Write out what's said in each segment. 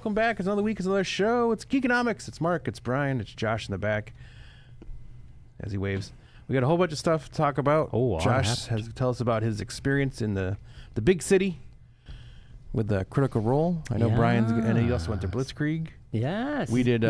welcome back. It's another week. It's another show. It's Geekonomics. It's Mark. It's Bryon. It's Josh in the back as he waves. We got a whole bunch of stuff to talk about. Josh has to tell us about his experience in the big city with the Critical Role. I know Bryon's, and he also went to Blitzkrieg. Yes. We did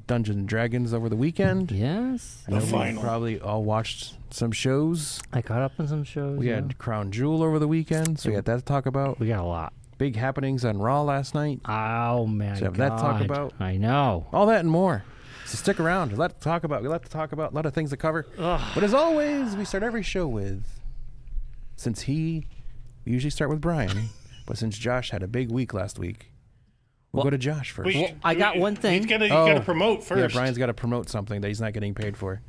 Dungeons and Dragons over the weekend. Yes. I know we probably all watched some shows. I caught up on some shows. We had Crown Jewel over the weekend, so we got that to talk about. We got a lot. Big happenings on Raw last night. Oh, man. So have that to talk about. I know. All that and more. So stick around. We like to talk about a lot of things to cover. Ugh. But as always, we start every show with, we usually start with Bryon, but since Josh had a big week last week, we'll go to Josh first. I got one thing. You got to promote first. Yeah, Bryon's got to promote something that he's not getting paid for.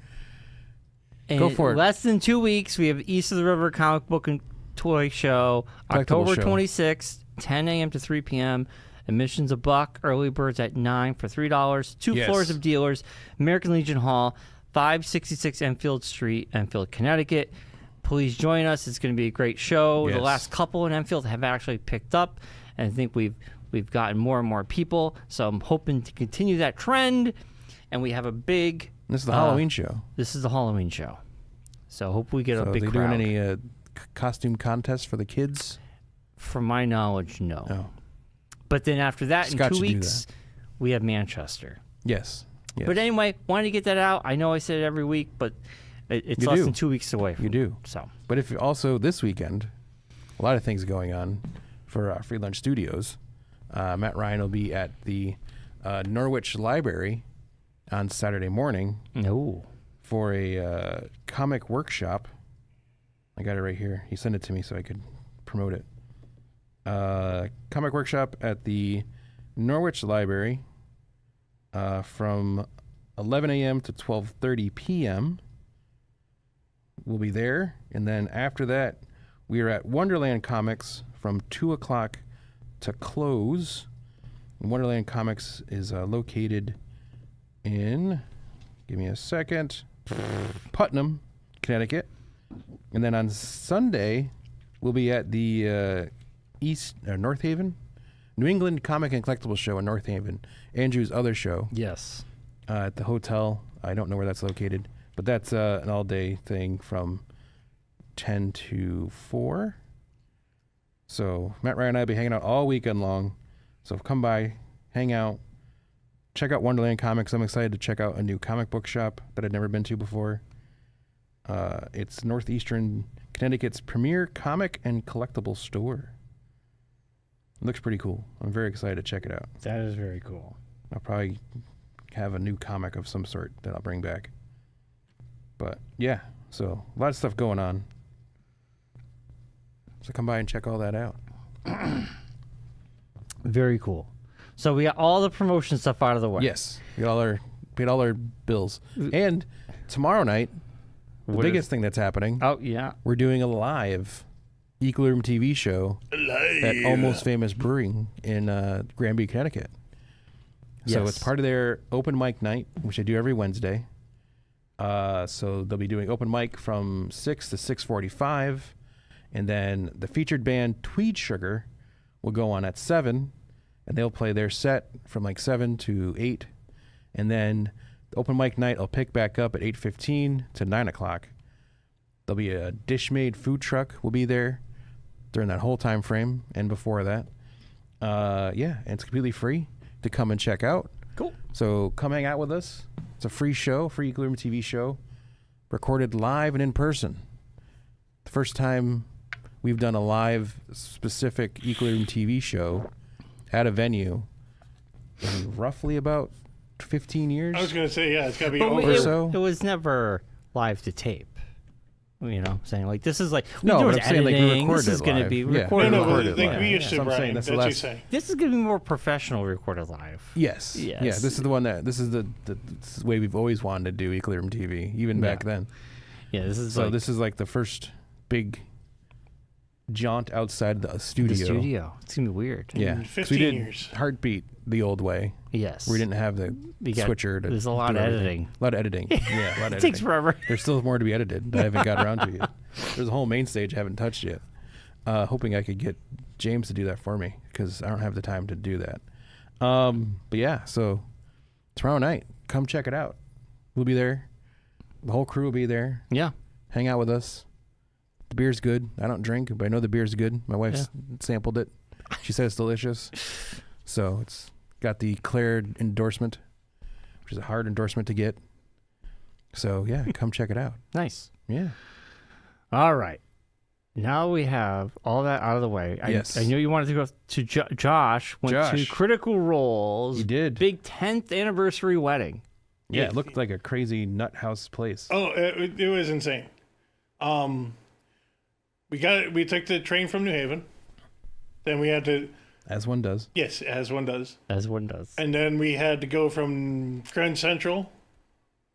In Go for it. Less than 2 weeks, we have East of the River Comic Book and Toy Show, October 26th, 10 a.m. to 3 p.m. Admission's $1. Early birds at $9 for $3. Two floors of dealers. American Legion Hall, 566 Enfield Street, Enfield, Connecticut. Please join us. It's going to be a great show. Yes. The last couple in Enfield have actually picked up, and I think we've gotten more and more people. So I'm hoping to continue that trend. And we have a big. This is the Halloween show. This is the Halloween show. So hope we get a big crowd. crowd. Are they doing any costume contests for the kids? From my knowledge, no. No. But then after that, Scott in 2 should do weeks, we have Manchester. Yes. But anyway, wanted to get that out. I know I say it every week, but it's less than 2 weeks away. You do. So. But if also this weekend, a lot of things going on for Free Lunch Studios. Matt Ryan will be at the Norwich Library on Saturday morning for a comic workshop. I got it right here. He sent it to me so I could promote it. Comic workshop at the Norwich Library from 11 a.m. to 12:30 p.m. We'll be there. And then after that, we are at Wonderland Comics from 2 o'clock to close. Wonderland Comics is located in, give me a second, Putnam, Connecticut. And then on Sunday, we'll be at the North Haven, New England Comic and Collectibles show in North Haven. Andrew's other show. Yes. At the hotel. I don't know where that's located, but that's an all-day thing from 10 to 4. So Matt Ryan and I will be hanging out all weekend long. So come by, hang out, check out Wonderland Comics. I'm excited to check out a new comic book shop that I'd never been to before. It's Northeastern Connecticut's premier comic and collectible store. It looks pretty cool. I'm very excited to check it out. That is very cool. I'll probably have a new comic of some sort that I'll bring back. But yeah, so a lot of stuff going on. So come by and check all that out. Very cool. So we got all the promotion stuff out of the way. Yes, we paid all our bills. And tomorrow night, the biggest thing that's happening. Oh yeah, we're doing a live Equilibrium TV show at Almost Famous Brewing in Granby, Connecticut. So it's part of their open mic night, which they do every Wednesday. So they'll be doing open mic from 6 to 6:45, and then the featured band Tweed Sugar will go on at 7, and they'll play their set from like 7 to 8, and then the open mic night will pick back up at 8:15 to 9 o'clock. There'll be a Dish-Made food truck will be there during that whole time frame and before that. And it's completely free to come and check out. Cool. So come hang out with us. It's a free show, free Equilibrium TV show, recorded live and in person. The first time we've done a live specific Equilibrium TV show at a venue in roughly about 15 years. I was going to say, it's got to be but over. So. It was never live to tape. You know, saying like this is like no, but I'm saying like we recorded this is going to be recorded. No, live. but we used to, Bryon. That's what you say. This is going to be more professional recorded live. Yes. Yeah, this is the one this is the way we've always wanted to do Equilibrium TV, even back then. Yeah, this is this is like the first big jaunt outside the studio. The studio. It's going to be weird. Yeah. 15 we did years. Heartbeat the old way. Yes. We didn't have the switcher to There's a lot of editing. A lot of editing. Yeah, a lot of editing. It takes forever. There's still more to be edited that I haven't got around to yet. There's a whole main stage I haven't touched yet. Hoping I could get James to do that for me because I don't have the time to do that. But yeah, so tomorrow night, come check it out. We'll be there. The whole crew will be there. Yeah. Hang out with us. The beer's good. I don't drink, but I know the beer's good. My wife sampled it. She said it's delicious. So it's got the Claire endorsement, which is a hard endorsement to get. So yeah, come check it out. Nice. Yeah. All right. Now we have all that out of the way. Yes. I knew you wanted to go to Josh. Went to Critical Role's. He did. Big 10th anniversary wedding. Yeah, it looked like a crazy nut house place. Oh, it was insane. We took the train from New Haven. Then we had to... As one does. Yes, as one does. As one does. And then we had to go from Grand Central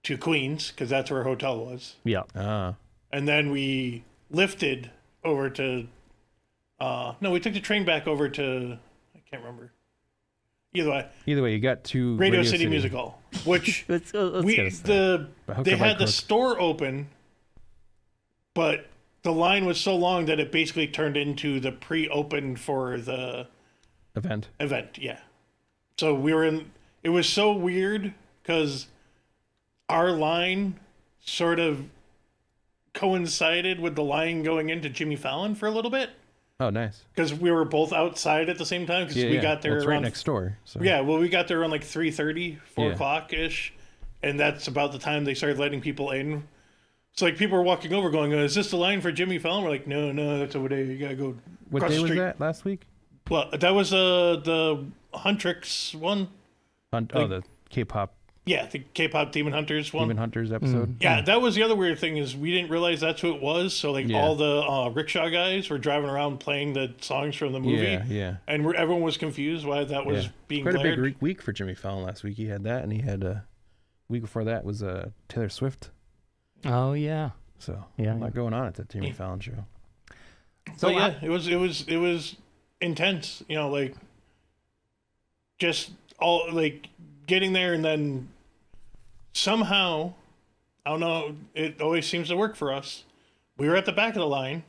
to Queens, because that's where our hotel was. Yeah. And then we lifted over to... no, we took the train back over to... I can't remember. Either way, you got to Radio City Music Hall, which let's they had the store open, but the line was so long that it basically turned into the pre-open for the event. Yeah. So we were in. It was so weird because our line sort of coincided with the line going into Jimmy Fallon for a little bit. Oh, nice. Because we were both outside at the same time. Because we got there around right next door. So. Yeah, well, we got there around like 3:30, 4 o'clock ish, and that's about the time they started letting people in. So like people were walking over, going, "Is this the line for Jimmy Fallon?" We're like, "No, that's over there. You gotta go." What day was that? Last week? Well, that was the Huntrix one. The K-pop. Yeah, the K-pop Demon Hunters one. Demon Hunters episode. Yeah, that was the other weird thing is we didn't realize that's who it was. So like all the rickshaw guys were driving around playing the songs from the movie. Yeah. And everyone was confused why that was being quite blared. a big week for Jimmy Fallon last week. He had that, and he had a week before that was Taylor Swift. Oh yeah. So a lot going on at the Jimmy Fallon show. So it was intense. You know, like just all like getting there and then. Somehow, I don't know, it always seems to work for us. We were at the back of the line.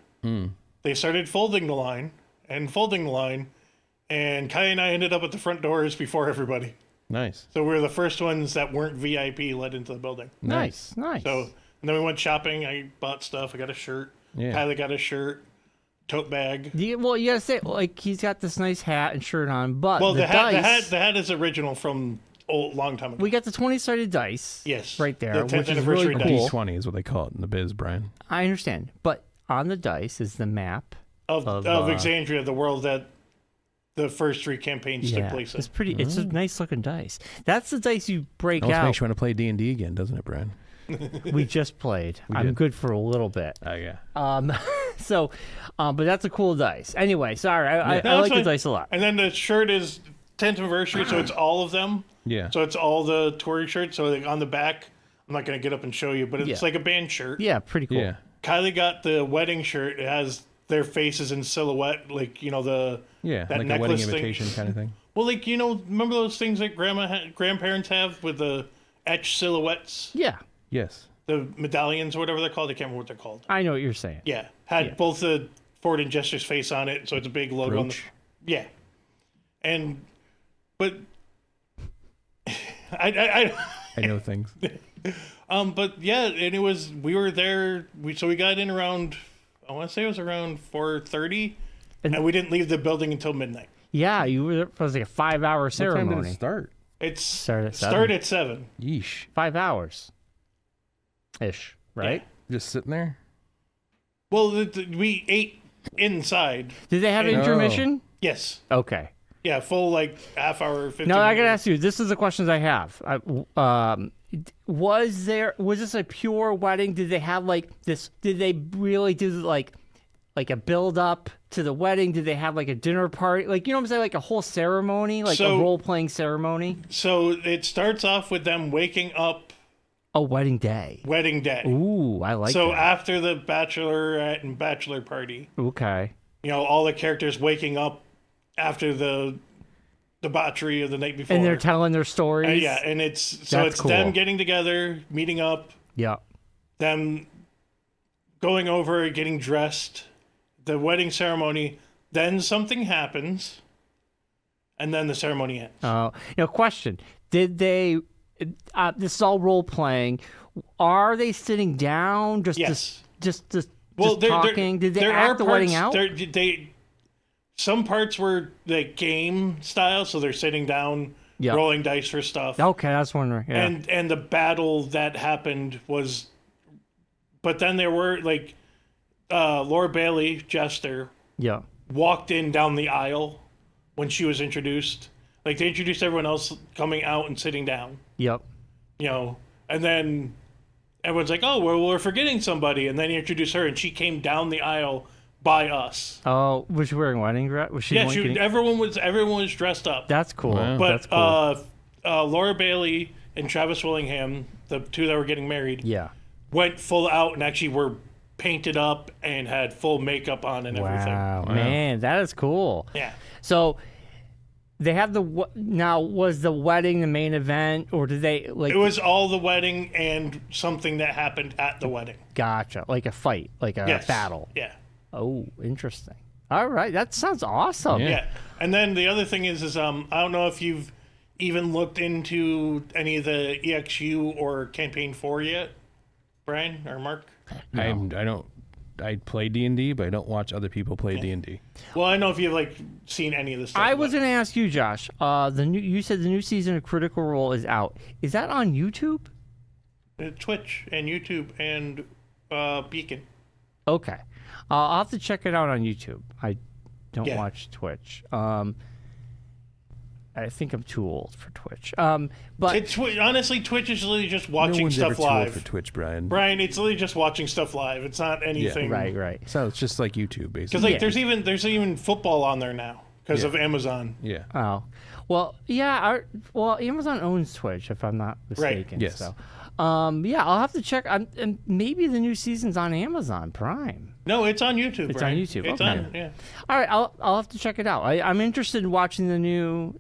They started folding the line, and Kai and I ended up at the front doors before everybody. Nice. So we were the first ones that weren't VIP let into the building. Nice. So, and then we went shopping. I bought stuff. I got a shirt. Yeah. Kylie got a shirt, tote bag. Well, you gotta say, like, he's got this nice hat and shirt on, but the hat is original from... long time ago. We got the 20-sided dice. Yes. Right there, The which is really cool. D20 is what they call it in the biz, Brian. I understand. But on the dice is the map of Exandria, the world that the first 3 campaigns took place in. It's pretty. It's a nice looking dice. That's the dice you break out. Almost makes you want to play D&D again, doesn't it, Brian? We just played. I'm good for a little bit. Oh, yeah. But that's a cool dice. Anyway, sorry. I like the dice a lot. And then the shirt is 10th anniversary, so it's all of them. Yeah. So it's all the Tory shirts. So like on the back, I'm not going to get up and show you, but it's like a band shirt. Yeah, pretty cool. Yeah. Kylie got the wedding shirt. It has their faces in silhouette, like, you know, that like a wedding invitation kind of thing. Well, like, you know, remember those things that grandparents have with the etched silhouettes? Yeah. Yes. The medallions or whatever they're called. I can't remember what they're called. I know what you're saying. Yeah. Had both the Ford and Jester's face on it, so it's a big logo. Brooch. Yeah. But I know things. But yeah, and we were there. We got in around, I want to say it was around 4:30, and we didn't leave the building until midnight. Yeah, you were there. It was like a 5-hour ceremony. What time did it start? It started at 7. Yeesh. 5 hours. Ish, right? Yeah. Just sitting there. Well, we ate inside. Did they have intermission? Yes. Okay. Yeah, full like half hour, 15 Now, I got to minutes. ask you, this is the questions I have. Was this a pure wedding? Did they have like this? Did they really do like a build up to the wedding? Did they have like a dinner party? Like, you know what I'm saying? Like a whole ceremony, like a role playing ceremony? So it starts off with them waking up. A wedding day. Wedding day. Ooh, I like that. So after the bachelorette and bachelor party. Okay. You know, all the characters waking up after the debauchery of the night before. And they're telling their stories. And it's cool. Them getting together, meeting up. Yeah. Them going over, getting dressed, the wedding ceremony. Then something happens, and then the ceremony ends. Question: did they? This is all role playing. Are they sitting down? Yes. Just talking? Did they act the wedding out? Some parts were like game style, so they're sitting down, rolling dice for stuff. Okay, I was wondering. Yeah. And the battle that happened was, but then there were like, Laura Bailey, Jester, walked in down the aisle when she was introduced. Like they introduced everyone else coming out and sitting down. Yep. And then everyone's like, "Oh, well, we're forgetting somebody," and then he introduced her, and she came down the aisle by us. Oh, was she wearing wedding dress? Was she? Yeah, everyone was dressed up. That's cool. Wow. But that's cool. Laura Bailey and Travis Willingham, the two that were getting married, went full out and actually were painted up and had full makeup on and everything. Wow, man, that is cool. Yeah. So they have now. Was the wedding the main event, or did they like? It was all the wedding and something that happened at the wedding. Gotcha, like a fight, like a battle. Yeah. Oh, interesting. All right, that sounds awesome. Yeah. And then the other thing is I don't know if you've even looked into any of the EXU or Campaign 4 yet, Bryon or Mark? No. I play D&D, but I don't watch other people play D&D. Well, I don't know if you've like seen any of this stuff. I was going to ask you, Josh. You said the new season of Critical Role is out. Is that on YouTube? Twitch and YouTube and Beacon. Okay. I'll have to check it out on YouTube. I don't watch Twitch. I think I'm too old for Twitch. But honestly, Twitch is literally just watching no one's stuff ever live. Too old for Twitch, Bryon. Bryon, it's literally just watching stuff live. It's not anything. Yeah, right. So it's just like YouTube, basically. Because like there's even football on there now because of Amazon. Yeah. Oh, well, yeah. Amazon owns Twitch, if I'm not mistaken. Right. Yes. So, I'll have to check. And maybe the new season's on Amazon Prime. No, it's on YouTube. It's Bryon. on YouTube. It's okay. on. Yeah. All right, I'll have to check it out. I'm interested in watching the new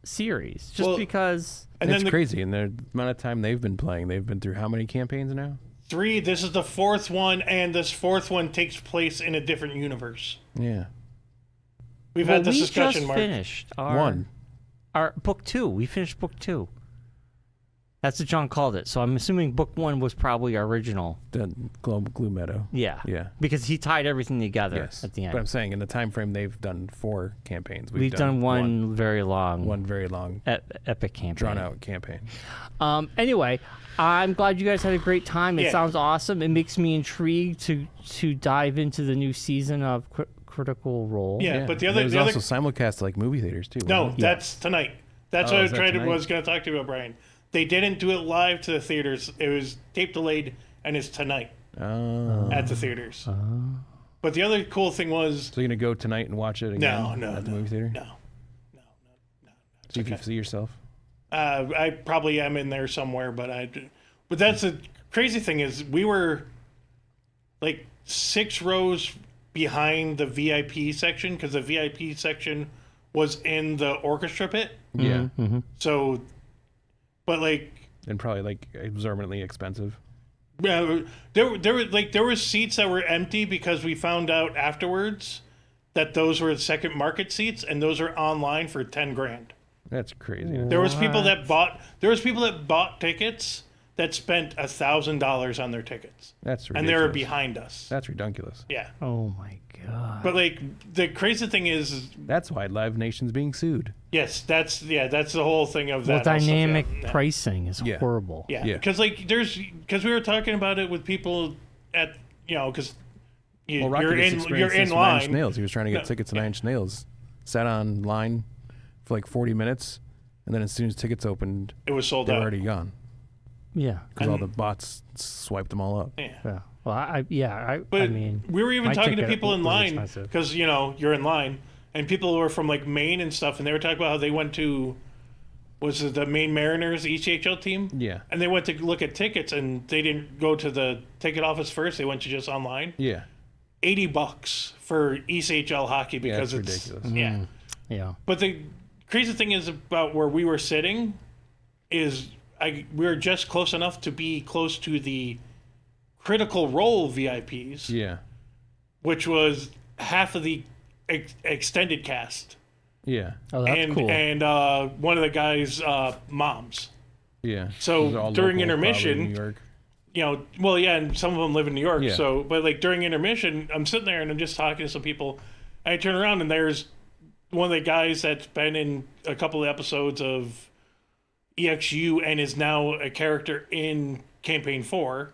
series just because. And it's crazy, and the amount of time they've been playing. They've been through how many campaigns now? 3. This is the 4th one, and this 4th one takes place in a different universe. Yeah. We've had this discussion, Mark. We just finished our book 2. We finished book 2. That's what John called it. So I'm assuming book 1 was probably our original. The Glue Meadow. Yeah. Yeah. Because he tied everything together at the end. But I'm saying in the time frame they've done 4 campaigns. We've done one very long. One very long. Epic campaign. Drawn out campaign. Anyway, I'm glad you guys had a great time. It sounds awesome. It makes me intrigued to dive into the new season of Critical Role. Yeah, but the other also simulcast like movie theaters too. No, that's tonight. That's what I was going to talk to you about, Bryon. They didn't do it live to the theaters. It was tape delayed, and it's tonight at the theaters. But the other cool thing was... So you're going to go tonight and watch it again at the movie theater? No. See if you see yourself? I probably am in there somewhere, but that's the crazy thing is we were like 6 rows behind the VIP section because the VIP section was in the orchestra pit. Yeah. Mm-hmm. So... But like, and probably like exorbitantly expensive. Yeah, there were seats that were empty because we found out afterwards that those were second market seats and those are online for $10,000. That's crazy. There was people that bought tickets that spent $1,000 on their tickets. That's ridiculous. And they were behind us. That's ridiculous. Yeah. Oh my god. But like the crazy thing is that's why Live Nation's being sued. Yes, that's the whole thing of that. Well, dynamic pricing is horrible. Yeah, because like because we were talking about it with people at because you're in line. Nine Inch Nails. He was trying to get tickets to Nine Inch Nails. Sat on line for like 40 minutes, and then as soon as tickets opened, it was sold they out. were already gone. Yeah, because all the bots swiped them all up. Yeah. Well, I mean, we were even talking to people in line because you're in line, and people were from like Maine and stuff, and they were talking about how they went to was it the Maine Mariners ECHL team? Yeah, and they went to look at tickets, and they didn't go to the ticket office first. They went to just online. Yeah, $80 for ECHL hockey because it's ridiculous. Yeah, yeah. But the crazy thing is about where we were sitting is we were just close enough to be close to the Critical Role VIPs. Yeah. Which was half of the extended cast. Yeah. Oh, that's and cool. and one of the guys' moms. Yeah. So Those are all during local, probably intermission, New York. you know, well, yeah, and some of them live in New York. Yeah. So, but like during intermission, I'm sitting there and I'm just talking to some people. And I turn around and there's one of the guys that's been in a couple of episodes of EXU and is now a character in Campaign 4.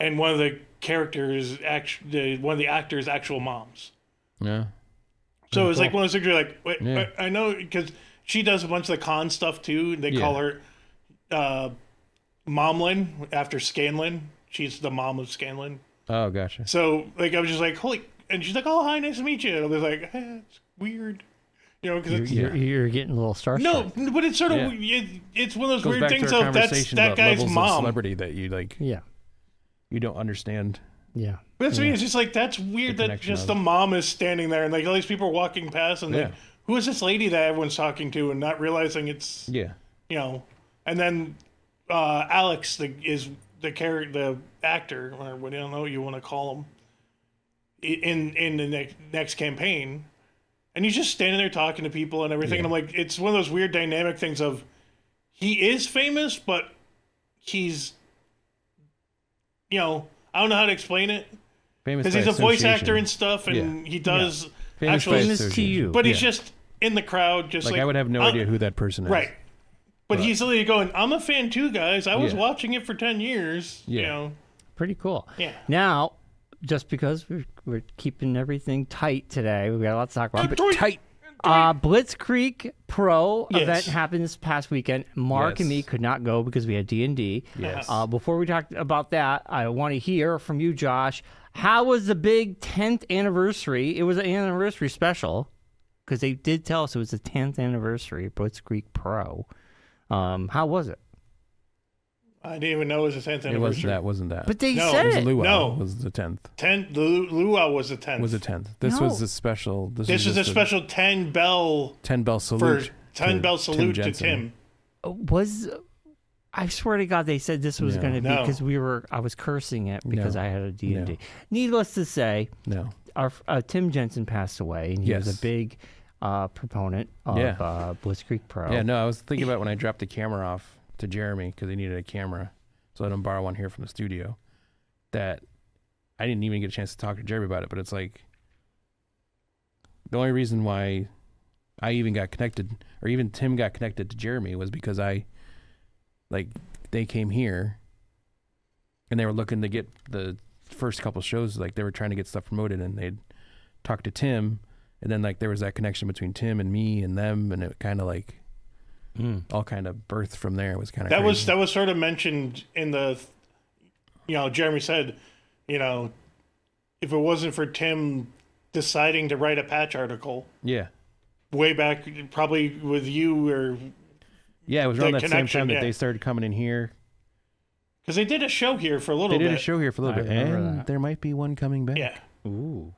And one of the characters, one of the actors' actual moms. Yeah. So it was cool. like one of those things you're like, wait, Yeah. I know, because she does a bunch of the con stuff too. They call her Momlin after Scanlon. She's the mom of Scanlon. Oh, gotcha. So like I was just like, holy, and she's like, oh, hi, nice to meet you. And I was like, it's weird. You know, because You're getting a little starstruck. no, but it's sort of it's one of those weird things of that's that guy's levels mom. of celebrity that you like. Yeah. You don't understand. Yeah. But that's what I mean. It's just like that's weird that just the mom is standing there and like all these people are walking past and like, who is this lady that everyone's talking to and not realizing it's you know, and then Alex is the character, the actor, or what I don't know what you want to call him in the next campaign. And he's just standing there talking to people and everything. And I'm like, it's one of those weird dynamic things of he is famous, but he's, you know, I don't know how to explain it. Famous because he's a voice actor and stuff, and he does famous to you. But he's just in the crowd, just like I would have no idea who that person is. Right. But he's literally going, I'm a fan too, guys. I was watching it for 10 years. You know. Pretty cool. Yeah. Now, just because we're keeping everything tight today, we've got a lot to talk about. Keep it tight. Blitzkrieg Pro Event happened this past weekend. Mark and me could not go because we had D&D. Yes. Before we talk about that, I want to hear from you, Josh. How was the big 10th anniversary? It was an anniversary special because they did tell us it was the 10th anniversary of Blitzkrieg Pro. How was it? I didn't even know it was the 10th anniversary. Wasn't that. But they said it. Luau was the 10th. Luau was the 10th. Was the 10th. This was a special. This was a special 10 bell salute. 10 bell salute to Tim. I swear to God, they said this was going to be because I was cursing it because I had a D&D. No. Needless to say, our Tim Jensen passed away, and he was a big proponent of Blitzkrieg Pro. Yeah, no, I was thinking about when I dropped the camera off to Jeremy because he needed a camera, so I let him borrow one here from the studio. That I didn't even get a chance to talk to Jeremy about it, but it's like the only reason why I even got connected, or even Tim got connected to Jeremy, was because they came here and they were looking to get the first couple shows, like they were trying to get stuff promoted, and they'd talk to Tim, and then like there was that connection between Tim and me and them, and it kind of like all kind of birthed from there. It was kind of that was sort of mentioned in the, you know, Jeremy said, you know, if it wasn't for Tim deciding to write a patch article, way back probably with you or it was around that same time that they started coming in here. Because they did a show here for a little bit. They did a show here for a little bit, and there might be one coming back. Yeah. Ooh.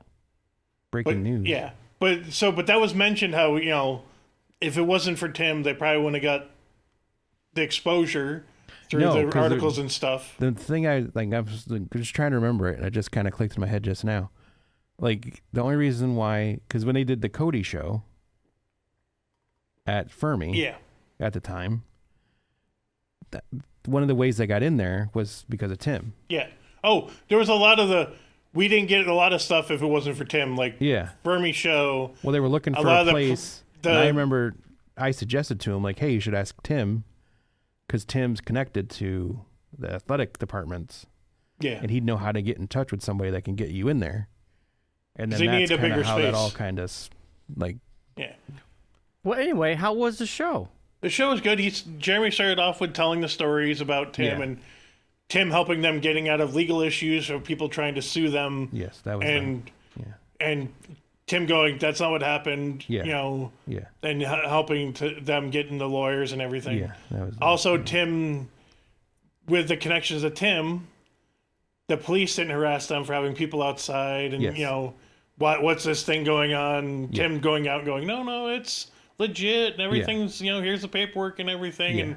Breaking news. Yeah. But that was mentioned how, you know, if it wasn't for Tim, they probably wouldn't have got the exposure through the articles and stuff. The thing I was just trying to remember it, and it just kind of clicked in my head just now. Like, the only reason why, because when they did the Cody show at Fermi at the time, one of the ways they got in there was because of Tim. Yeah. Oh, there was a lot of we didn't get a lot of stuff if it wasn't for Tim. Like, Fermi show. Well, they were looking for a place. And I remember I suggested to him, like, hey, you should ask Tim, because Tim's connected to the athletic departments. Yeah. And he'd know how to get in touch with somebody that can get you in there. And then that's kind of how that all kind of, like... Yeah. Well, anyway, how was the show? The show was good. Jeremy started off with telling the stories about Tim and Tim helping them getting out of legal issues of people trying to sue them. Yes, that was and Tim going, that's not what happened, you know, and helping them getting the lawyers and everything. Yeah, that was also, Tim, with the connections of Tim, the police didn't harass them for having people outside and, you know, what's this thing going on? Tim going out and going, no, it's legit and everything's, you know, here's the paperwork and everything.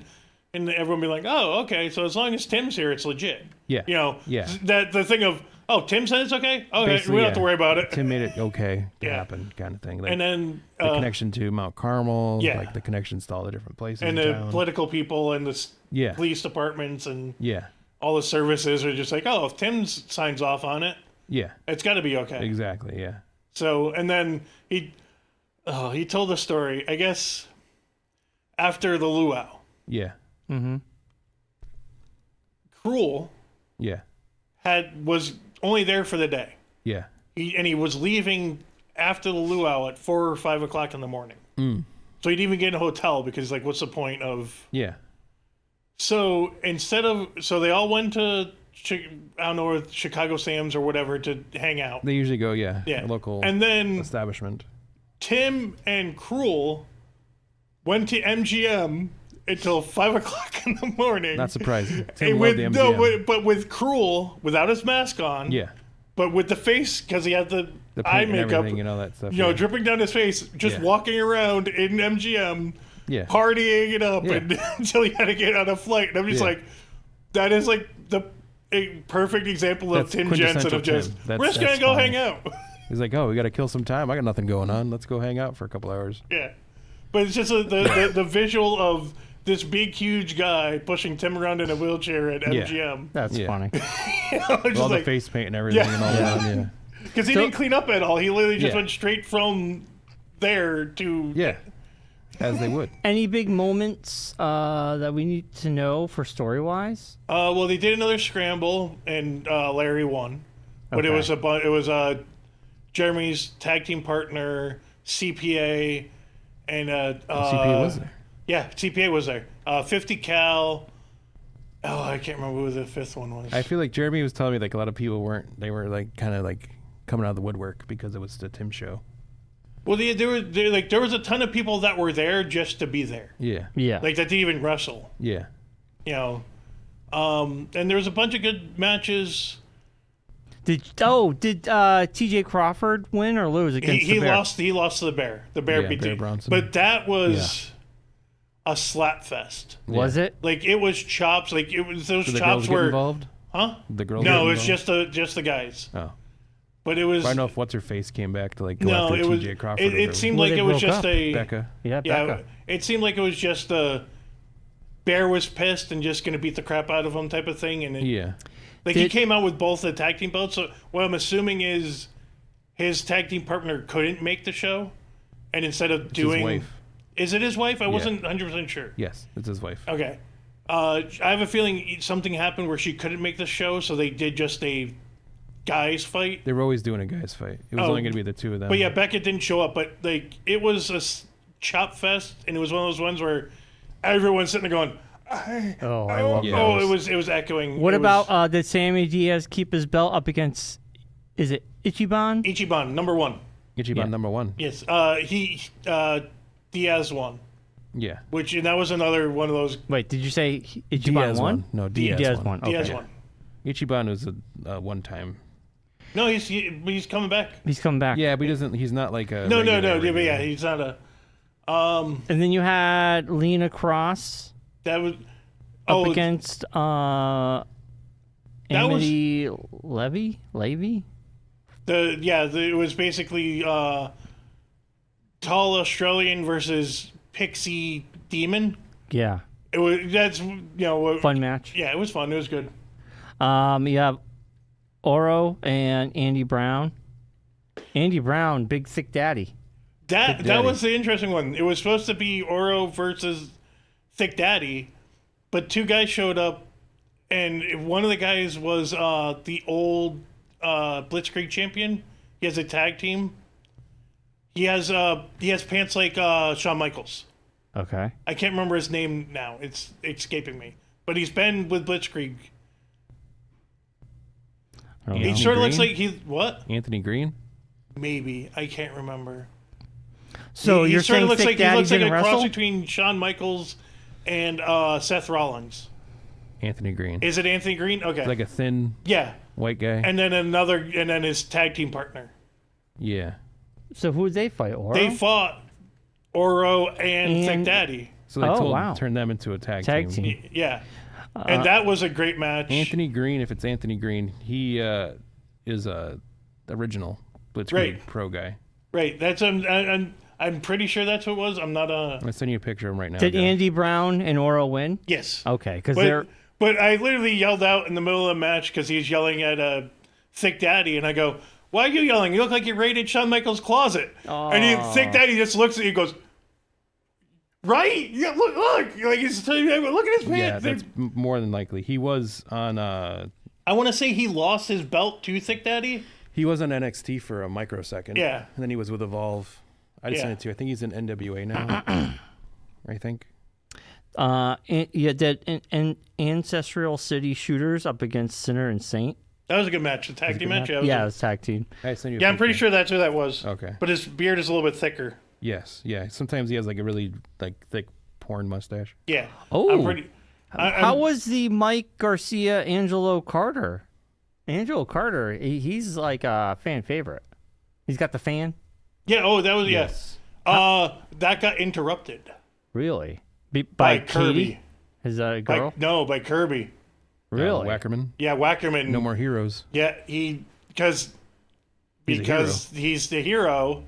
And everyone be like, oh, okay, so as long as Tim's here, it's legit. Yeah. You know, that the thing of, Oh, Tim said it's okay? Okay, Basically, we don't have to worry about it. Tim made it okay to happen, kind of thing. Like, and then the connection to Mount Carmel, yeah. like the connections to all the different places and in the town. political people and the Yeah. police departments and Yeah. all the services are just like, oh, if Tim signs off on it, Yeah. it's got to be okay. Exactly, yeah. So, and then he told a story, I guess, after the luau. Yeah. Mm-hmm. Cruel Yeah. was only there for the day. Yeah. He was leaving after the luau at 4 or 5 o'clock in the morning. So he'd even get in a hotel because, like, what's the point of... Yeah. So so they all went to, I don't know, Chicago Sam's or whatever to hang out. They usually go, a Yeah. local And then establishment. Tim and Cruel went to MGM until 5 o'clock in the morning. Not surprising. And Tim loved the MGM. but with Cruel, without his mask on. Yeah. But with the face, because he had the The eye paint and makeup, everything and all that stuff. you know, dripping down his face, just Yeah. walking around in MGM, Yeah. partying it up Yeah. until he had to get on a flight. And I'm just Yeah. like, that is like a perfect example of That's Tim Jensen of quintessential just, Tim. we're just going to go fine. hang out. He's like, oh, we got to kill some time. I got nothing going on. Let's go hang out for a couple hours. Yeah. But it's just the visual of this big, huge guy pushing Tim around in a wheelchair at Yeah. MGM. That's Yeah. funny. All the face paint and everything and all that. Yeah. Because he didn't clean up at all. He literally just Yeah. went straight from there to... Yeah. As they would. Any big moments that we need to know for story-wise? Well, they did another scramble, and Larry won. But Okay. it was Jeremy's tag team partner, CPA, and CPA was there. Yeah, CPA was there. 50 cal. Oh, I can't remember who the fifth one was. I feel like Jeremy was telling me like a lot of people they were like kind of like coming out of the woodwork because it was the Tim show. Well, there was a ton of people that were there just to be there. Yeah. Yeah. Like that didn't even wrestle. Yeah. You know. And there was a bunch of good matches. Did TJ Crawford win or lose against He the Bear? lost. He lost to the Bear. The Bear Yeah, beat Bear him. Bronson. But that was a slap fest. Was it? Like it was chops. Like it was those Did the chops girls get were. involved? Huh? The girls No, get it's involved? just the guys. Oh. But it was. I don't know if what's her face came back to like go No, after it was. TJ Crawford. or It whatever. seemed Well, like they it was broke just up. a. Becca. Yeah, Yeah, Becca. it seemed like it was just a. Bear was pissed and just going to beat the crap out of him type of thing, and Yeah. like he came out with both the tag team belts. So what I'm assuming is his tag team partner couldn't make the show, and instead of doing, his wife. Is it his wife? I wasn't 100% sure. Yes, it's his wife. Okay, I have a feeling something happened where she couldn't make the show, so they did just a guys fight. They were always doing a guys fight. It was only going to be the two of them. But yeah, Beckett didn't show up. But like it was a chop fest, and it was one of those ones where everyone's sitting there going. I love Yeah. Oh, it was echoing. What It was about did Sammy Diaz keep his belt up against? Is it Ichiban? Ichiban #1? Ichiban Yeah. #1. Yes. Diaz won, Yeah. and that was another one of those. Wait, did you say Ichiban Diaz won? won. No, Diaz won. won. Okay. Diaz won. Ichiban was a one-time. No, he's coming back. He's coming back. Yeah, but he's not like a. No. regular. But yeah, he's not a. And then you had Lena Cross That was. up against was- Amity Levy. It was basically tall Australian versus pixie demon. Yeah, Fun match. Yeah, it was fun. It was good. You have Oro and Andy Brown. Andy Brown, big thick daddy. That was the interesting one. It was supposed to be Oro versus Thick Daddy, but two guys showed up, and one of the guys was the old Blitzkrieg champion. He has a tag team. He has pants like Shawn Michaels. Okay. I can't remember his name now. It's escaping me. But he's been with Blitzkrieg. He sort of looks like what? Anthony Green. Maybe I can't remember. So he you're sort saying of looks Thick like Daddy he looks like a didn't cross wrestle? between Shawn Michaels and Seth Rollins. Anthony Green. Is it Anthony Green? Okay. Like a thin Yeah. white guy. And then his tag team partner. Yeah. So who would they fight? Oro? They fought Oro and Thick Daddy. So they wow. turned them into a tag team. Yeah. And that was a great match. Anthony Green, if it's Anthony Green, he is is the original Blitzkrieg Pro guy. Right. That's I'm pretty sure that's what it was. I'm not I'm gonna send you a picture of him right now. Did Andy Brown and Oro win? Yes. Okay, because But I literally yelled out in the middle of the match because he's yelling at Thick Daddy, and I go, "Why are you yelling? You look like you raided Shawn Michaels' closet." And Thick Daddy just looks at you and goes, "Right? Yeah, look. Like he's telling me, look at his pants." Yeah, that's more than likely. He was on. I want to say he lost his belt to Thick Daddy. He was on NXT for a microsecond. Yeah. And then he was with Evolve. I just sent it to you. I think he's in NWA now. I think. Did Ancestral City Shooters up against Sinner and Saint. That was a good match. The tag team match? Yeah, it was tag team. I'm pretty sure that's who that was. Okay. But his beard is a little bit thicker. Yes. Yeah. Sometimes he has like a really thick porn mustache. Yeah. Oh. How was the Mike Garcia Angelo Carter? Angelo Carter, he's like a fan favorite. He's got the fan. Yeah. Oh, that was yes. That got interrupted. Really? By Kirby. His girl? By Kirby. Really? Wackerman. Yeah, Wackerman. No more heroes. Yeah, because he's the hero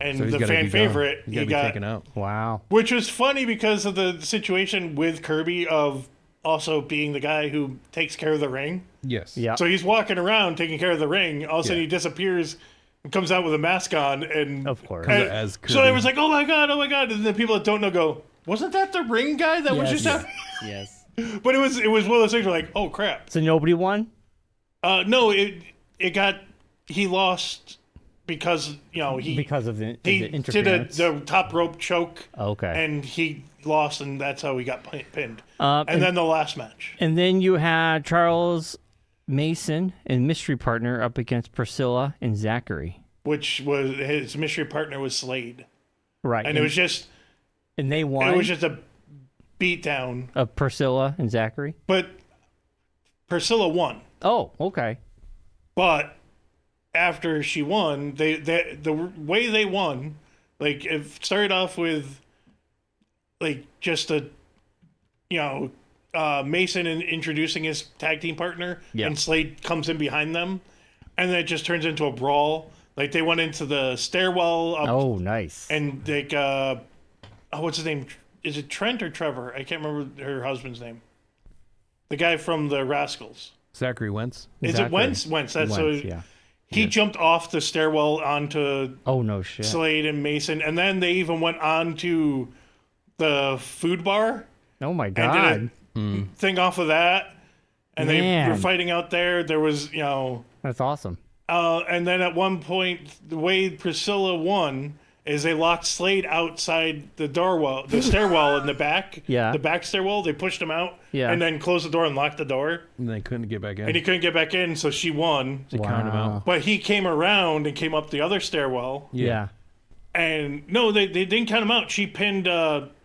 and So the fan favorite. He got taken out. Wow. Which was funny because of the situation with Kirby of also being the guy who takes care of the ring. Yes. Yeah. So he's walking around taking care of the ring. All of a sudden he disappears and comes out with a mask on, and of course. As so it was like, oh my god, and the people that don't know go, wasn't that the ring guy that was just happening? Yes. But it was one of those things where like, oh crap. So nobody won? No, he lost because because of the he interference. did the top rope choke. Okay. And he lost, and that's how he got pinned. And then the last match. And then you had Charles Mason and mystery partner up against Priscilla and Zachary. Which was his mystery partner was Slade. Right. And it was just. And they won. It was just a beatdown of Priscilla and Zachary. But Priscilla won. Oh, okay. But after she won, the way they won, like it started off with like just Mason introducing his tag team partner, and Slade comes in behind them, and then it just turns into a brawl. Like they went into the stairwell. Oh, nice. And like, what's his name? Is it Trent or Trevor? I can't remember her husband's name. The guy from the Rascals. Zachary Wentz. Is it Wentz? Wentz. That's Wentz, yeah. He jumped off the stairwell onto no shit. Slade and Mason, and then they even went on to the food bar. Oh my god! And did a thing off of that, and they were fighting out there. There was, that's awesome. And then at one point, the way Priscilla won is they locked Slade outside the stairwell in the back. Yeah. The back stairwell. They pushed him out. Yeah. And then closed the door and locked the door. And they couldn't get back in. And he couldn't get back in, so she won. They counted him out. But he came around and came up the other stairwell. Yeah. And no, they didn't count him out. She pinned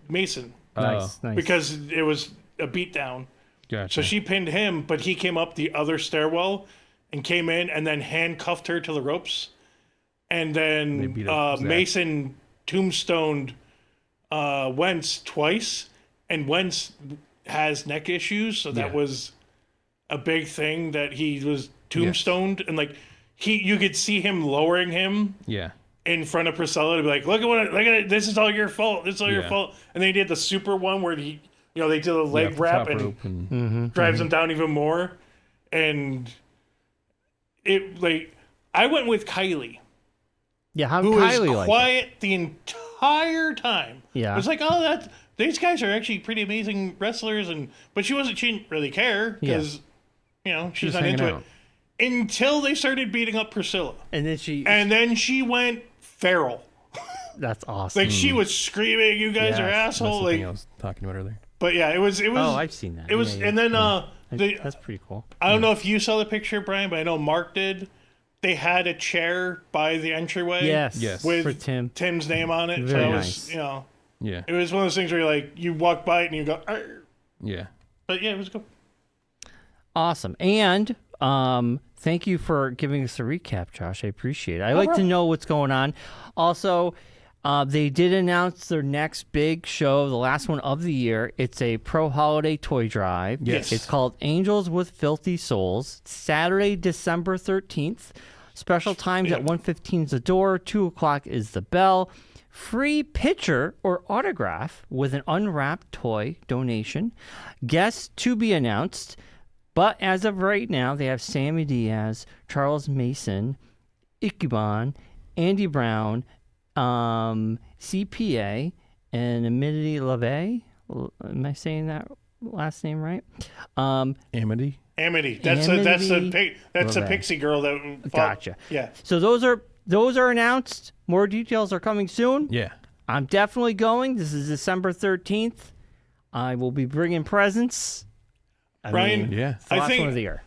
Mason. Nice. Because it was a beatdown. Gotcha. So she pinned him, but he came up the other stairwell and came in and then handcuffed her to the ropes. And then Mason tombstoned Wentz twice, and Wentz has neck issues, so that was a big thing that he was tombstoned, and like you could see him lowering him in front of Priscilla to be like, look at it, this is all your fault, this is all your fault. And they did the super one where they did a leg wrap and drives him down even more, and it like I went with Kylie. Yeah, how who Kylie was quiet the entire time. Yeah, it was like, these guys are actually pretty amazing wrestlers, but she didn't really care because she's not into it until they started beating up Priscilla, and then she went feral. That's awesome. Like she was screaming, "You guys are assholes!" That's the like thing I was talking about earlier. But yeah, it was. Oh, I've seen that. It was, and then that's pretty cool. I don't know if you saw the picture, Brian, but I know Mark did. They had a chair by the entryway. Yes. With for Tim's name on it. Very so it nice. was, it was one of those things where you walk by it and you go, arr. Yeah. But yeah, it was cool. Awesome. And thank you for giving us a recap, Josh. I appreciate it. I like to know what's going on. Also, They did announce their next big show, the last one of the year. It's a pro holiday toy drive. Yes. It's called Angels with Filthy Souls. Saturday, December 13th. Special times at 1:15 is the door, 2 o'clock is the bell. Free picture or autograph with an unwrapped toy donation. Guests to be announced. But as of right now, they have Sammy Diaz, Charles Mason, Ikuban, Andy Brown, CPA, and Amity LaVey. Am I saying that last name right? Amity. That's a pixie girl that fought. Gotcha. Yeah. So those are announced. More details are coming soon. Yeah. I'm definitely going. This is December 13th. I will be bringing presents. Bryon, Yeah. It's the last one of the year.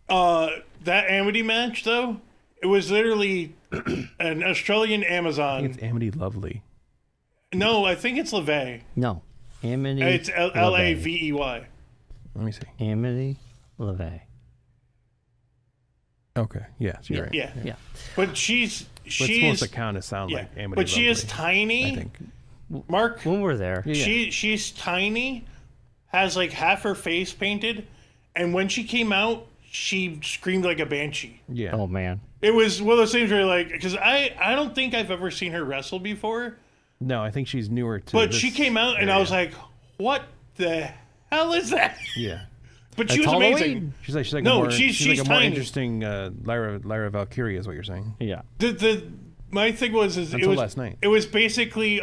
That Amity match though, it was literally an Australian I think Amazon. it's Amity Lovely. No, I think it's LaVey. No. Amity. It's Lavey. Let me see. Amity LaVey. Okay. Yeah. So you're right. Yeah. But she's But it's supposed to kind of sound like Amity but she is Lovely, tiny. I think. Mark, When we're there. she's tiny, has like half her face painted, and when she came out, she screamed like a banshee. Yeah. Oh, man. It was one of those things where like, because I don't think I've ever seen her wrestle before, No, I think she's newer to. but this she came out and I area. was like, what the hell is that? Yeah. But she That's was Halloween. amazing. She's like No, a more, she's like a more tiny. interesting Lyra Valkyrie is what you're saying. Yeah. My thing was it Until was last night. It was basically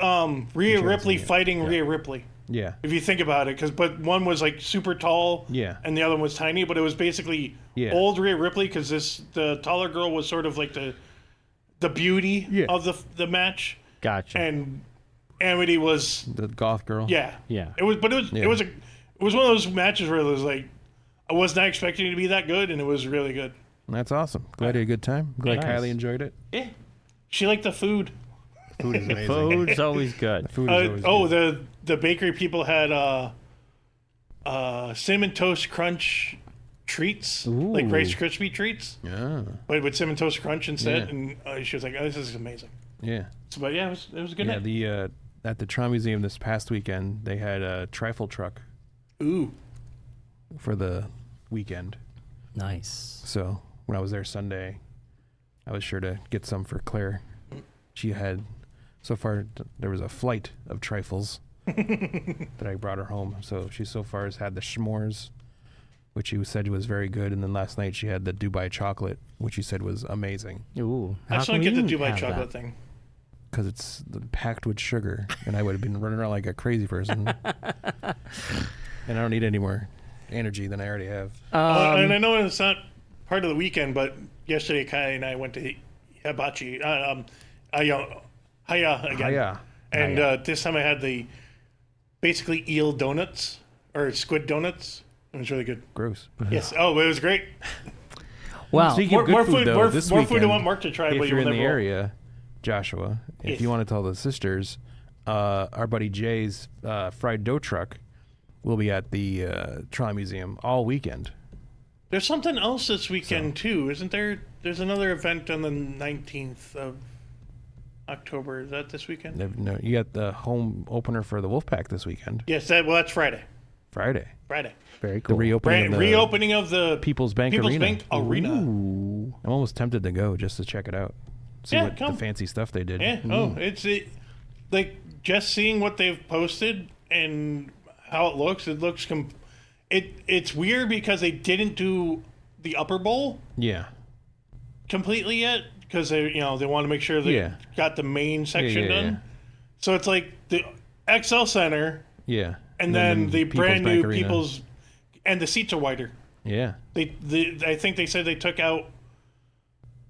Rhea Ripley seen it. fighting Yeah. Rhea Ripley. Yeah. If you think about it, but one was like super tall, Yeah. and the other one was tiny. But it was basically Yeah. old Rhea Ripley because the taller girl was sort of like the beauty Yeah. of the match, Gotcha. and Amity was The goth girl. yeah. Yeah. It was Yeah. one of those matches where it was like I was not expecting it to be that good, and it was really good. That's awesome. Glad you had a good time. Glad Nice. Kylie enjoyed it. Yeah, she liked the food. Food is amazing. Food's always good. Food is always good. The bakery people had cinnamon toast crunch treats, like Ooh. Rice Krispie treats, Yeah. but with cinnamon toast crunch instead. Yeah. And she was like, "Oh, this is amazing." Yeah. So, but yeah, it was a good Yeah. night. The at the Trolley Museum this past weekend, they had a trifle truck Ooh, for the weekend. Nice. So when I was there Sunday, I was sure to get some for Claire. She had, so far, there was a flight of trifles that I brought her home. So she so far has had the s'mores, which she said was very good. And then last night she had the Dubai chocolate, which she said was amazing Ooh. I how just come don't get you the didn't Dubai have chocolate that? thing. because it's packed with sugar. And I would have been running around like a crazy person. And I don't need any more energy than I already have. And I know it's not part of the weekend, but yesterday Kai and I went to Hibachi. Haya again. Hiya. And this time I had the basically eel donuts or squid donuts. It was really good. Gross. Yes. Oh, it was great. Well, Speaking of good food, though, more this food I weekend, want Mark to try. if but you're in will the never will. area, Joshua, if Yes. you want to tell the sisters, our buddy Jay's fried dough truck will be at the Trolley Museum all weekend. There's something else this weekend too, isn't there? There's another event on the 19th of October. Is that this weekend? No, you got the home opener for the Wolfpack this weekend, Yes. That's Friday. Friday. very The cool. reopening, of the Reopening of the People's Bank People's Arena. Bank Arena. Ooh. I'm almost tempted to go just to check it out. See Yeah, what come. the fancy stuff they did. Yeah. Oh, like just seeing what they've posted and how it looks. It looks it's weird because they didn't do the upper bowl Yeah. completely yet because they want to make sure they Yeah. got the main section yeah, done. yeah. So it's like the XL Center Yeah. and then the People's brand Bank new Arena. People's, and the seats are wider. Yeah. I think they said they took out,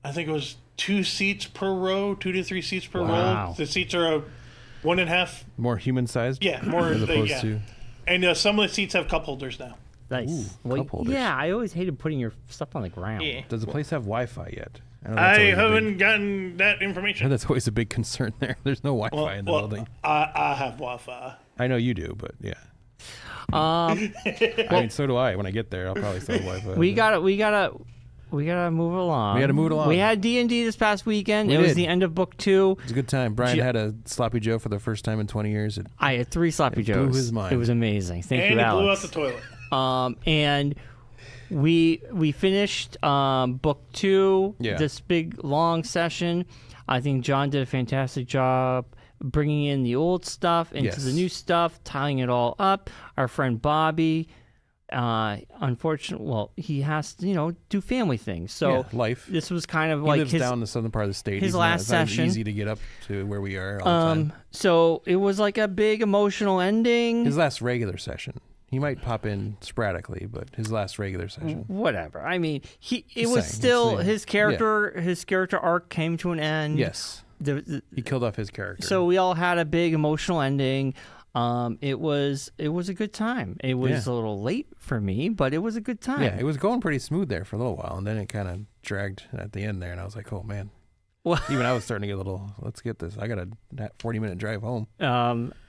I think it was 2 seats per row, 2 to 3 seats per Wow. row. The seats are a 1.5. More human sized. Yeah, more as opposed yeah. to. And some of the seats have cup holders now. Nice. Ooh, Well, cup holders. yeah, I always hated putting your stuff on the ground. Does the place have Wi-Fi yet? know that's I always a big- haven't gotten that I know information. that's always a big concern there. There's no Wi-Fi in the building. I have Wi-Fi. I know you do, but yeah. Um, I mean, so do I. When I get there, I'll probably still have Wi-Fi. we gotta we gotta move along. We had D&D this past weekend. It did. was the end of book 2. It was a good time. Bryon had a Sloppy Joe for the first time in 20 years. I had 3 Sloppy Joes. Blew his mind. It was amazing. Thank and you, Alex. And blew out the toilet. And we finished book 2. Yeah. This big long session. I think John did a fantastic job bringing in the old stuff into the new stuff, tying it all up. Our friend Bobby, unfortunately, well, he has to, do family things. So life. This was kind of he like lives down the southern part of the state. His last session. It's not easy to get up to where we are all the time. So it was like a big emotional ending. His last regular session. He might pop in sporadically, but his last regular session. Whatever. I mean, his character arc came to an end. Yes. He killed off his character. So we all had a big emotional ending. It was a good time. It was a little late for me, but it was a good time. Yeah, it was going pretty smooth there for a little while, and then it kind of dragged at the end there, and I was like, oh man. Well, even I was starting to get a little. Let's get this. I got a 40-minute drive home.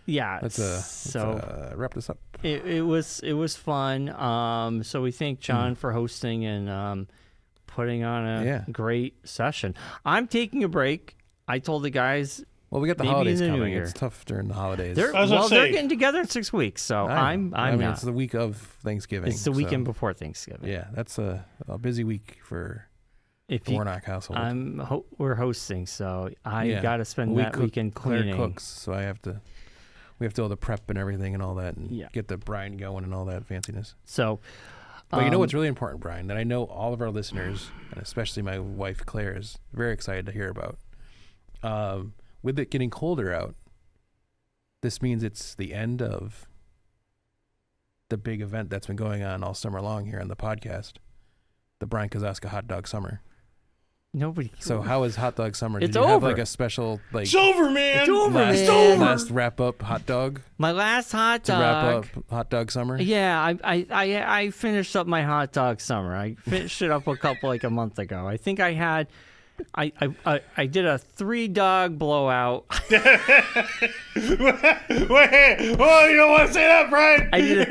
Yeah. Let's wrap this up. It was fun. So we thank John for hosting and putting on a great session. I'm taking a break. I told the guys. Well, we got the holidays coming. It's tough during the holidays. They're getting together in 6 weeks, so I'm not. It's the week of Thanksgiving. It's the weekend before Thanksgiving. Yeah, that's a busy week for the Warnock household. We're hosting, so I got to spend that weekend cleaning. Claire cooks, so we have to do all the prep and everything and all that, and get the brine going and all that fanciness. So, but you know what's really important, Bryon, that I know all of our listeners, and especially my wife Claire, is very excited to hear about. With it getting colder out, this means it's the end of the big event that's been going on all summer long here on the podcast, the Bryon Kazaska Hot Dog Summer. Nobody. So how is Hot Dog Summer? It's Did you over. have like a special It's over, man. It's over, man. It's over. Last wrap up hot dog. My last hot dog. To wrap up Hot Dog Summer. Yeah, I finished up my hot dog summer. I finished it up a month ago. I think I had. I did a 3-dog blowout. Wait, you don't want to say that, Bryon? I did a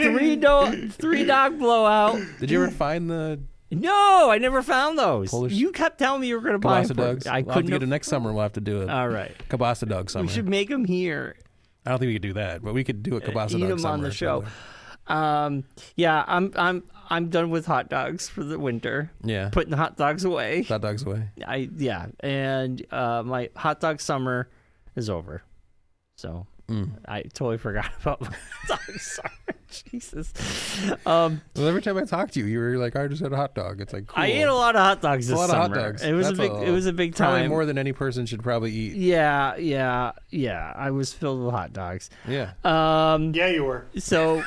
3-dog blowout. Did you ever find the? No, I never found those. Polish you kept telling me you were going to buy them. Dogs. I couldn't couldn't get it next summer. We'll have to do it. All right. Kielbasa dog summer. We should make them here. I don't think we could do that, but we could do a kielbasa Eat dog them summer on the show. Yeah, I'm done with hot dogs for the winter. Yeah. Putting the hot dogs away. Hot dogs away. And my hot dog summer is over. So I totally forgot about my hot dog summer. Jesus. Well, every time I talk to you, you were like, "I just had a hot dog." It's like cool. I ate a lot of hot dogs this summer. Hot dogs. It was a big time. Probably more than any person should probably eat. Yeah. I was filled with hot dogs. Yeah. Yeah, you were. So.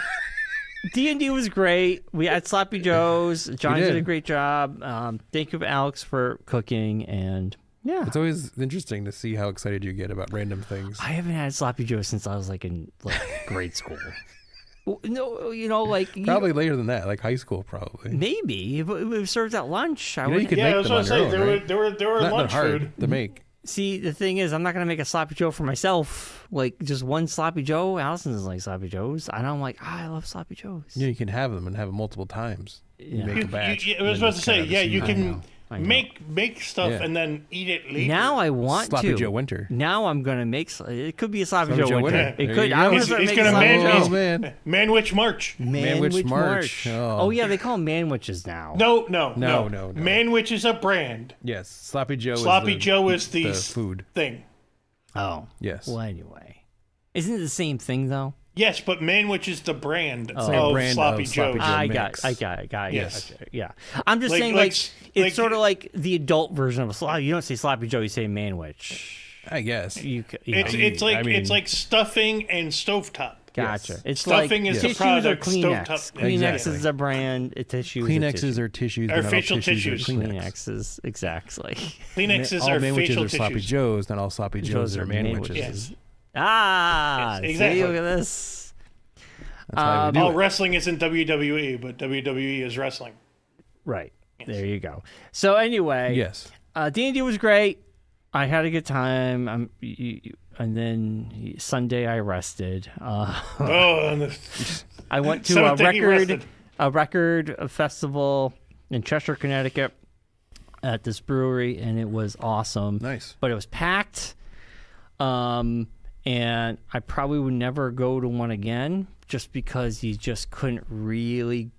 D&D was great. We had Sloppy Joes. John did a great job. Thank you, Alex, for cooking. And yeah, it's always interesting to see how excited you get about random things. I haven't had Sloppy Joes since I was in grade school. No, probably later than that, like high school, probably. Maybe it was served at lunch. You could make them on your own, right? They were not lunch hard food to make. See, the thing is, I'm not going to make a Sloppy Joe for myself. Like, just one Sloppy Joe. Allison doesn't like Sloppy Joes. And I'm like, I love Sloppy Joes. Yeah, you can have them and have them multiple times. You make a batch. I was about to say, you can I know. make stuff and then eat it later. Now I want Sloppy to. Joe Winter. Now I'm going to make... It could be a Sloppy Joe Winter. It There could. you I'm go. going to start He's making gonna Sloppy Joe. Manwich March. Manwich March. Oh, yeah, they call them Manwiches now. No. No. Manwich is a brand. Yes, Sloppy Joe is the food thing. Oh. Yes. Well, anyway. Isn't it the same thing, though? Yes, but Manwich is the brand of brand Sloppy of Joe. Sloppy Joe. I mix. got it. Yes. Yeah. I'm just saying, it's sort of like the adult version of a Sloppy. You don't say Sloppy Joe, you say Manwich. I guess. It's like stuffing and stovetop. Gotcha. Yes. It's Stuffing like is the tissues product, or Kleenex. stovetop. Kleenex Exactly. is a brand. Tissues Kleenexes are tissues. Or but not all facial tissues. tissues. Are Kleenex. Kleenexes, exactly. Kleenexes All are Manwiches facial are Sloppy tissues. Joes, not all Sloppy Joes are Manwiches. Yes. Ah, Yes, exactly. see, look at this. That's why we do All it. wrestling isn't WWE, but WWE is wrestling. Right. There you go. So anyway, Yes. D&D was great. I had a good time. And then Sunday I rested. I went to Seventh day he rested. a record festival in Cheshire, Connecticut. at this brewery, and it was awesome. Nice. But it was packed, and I probably would never go to one again just because you just couldn't really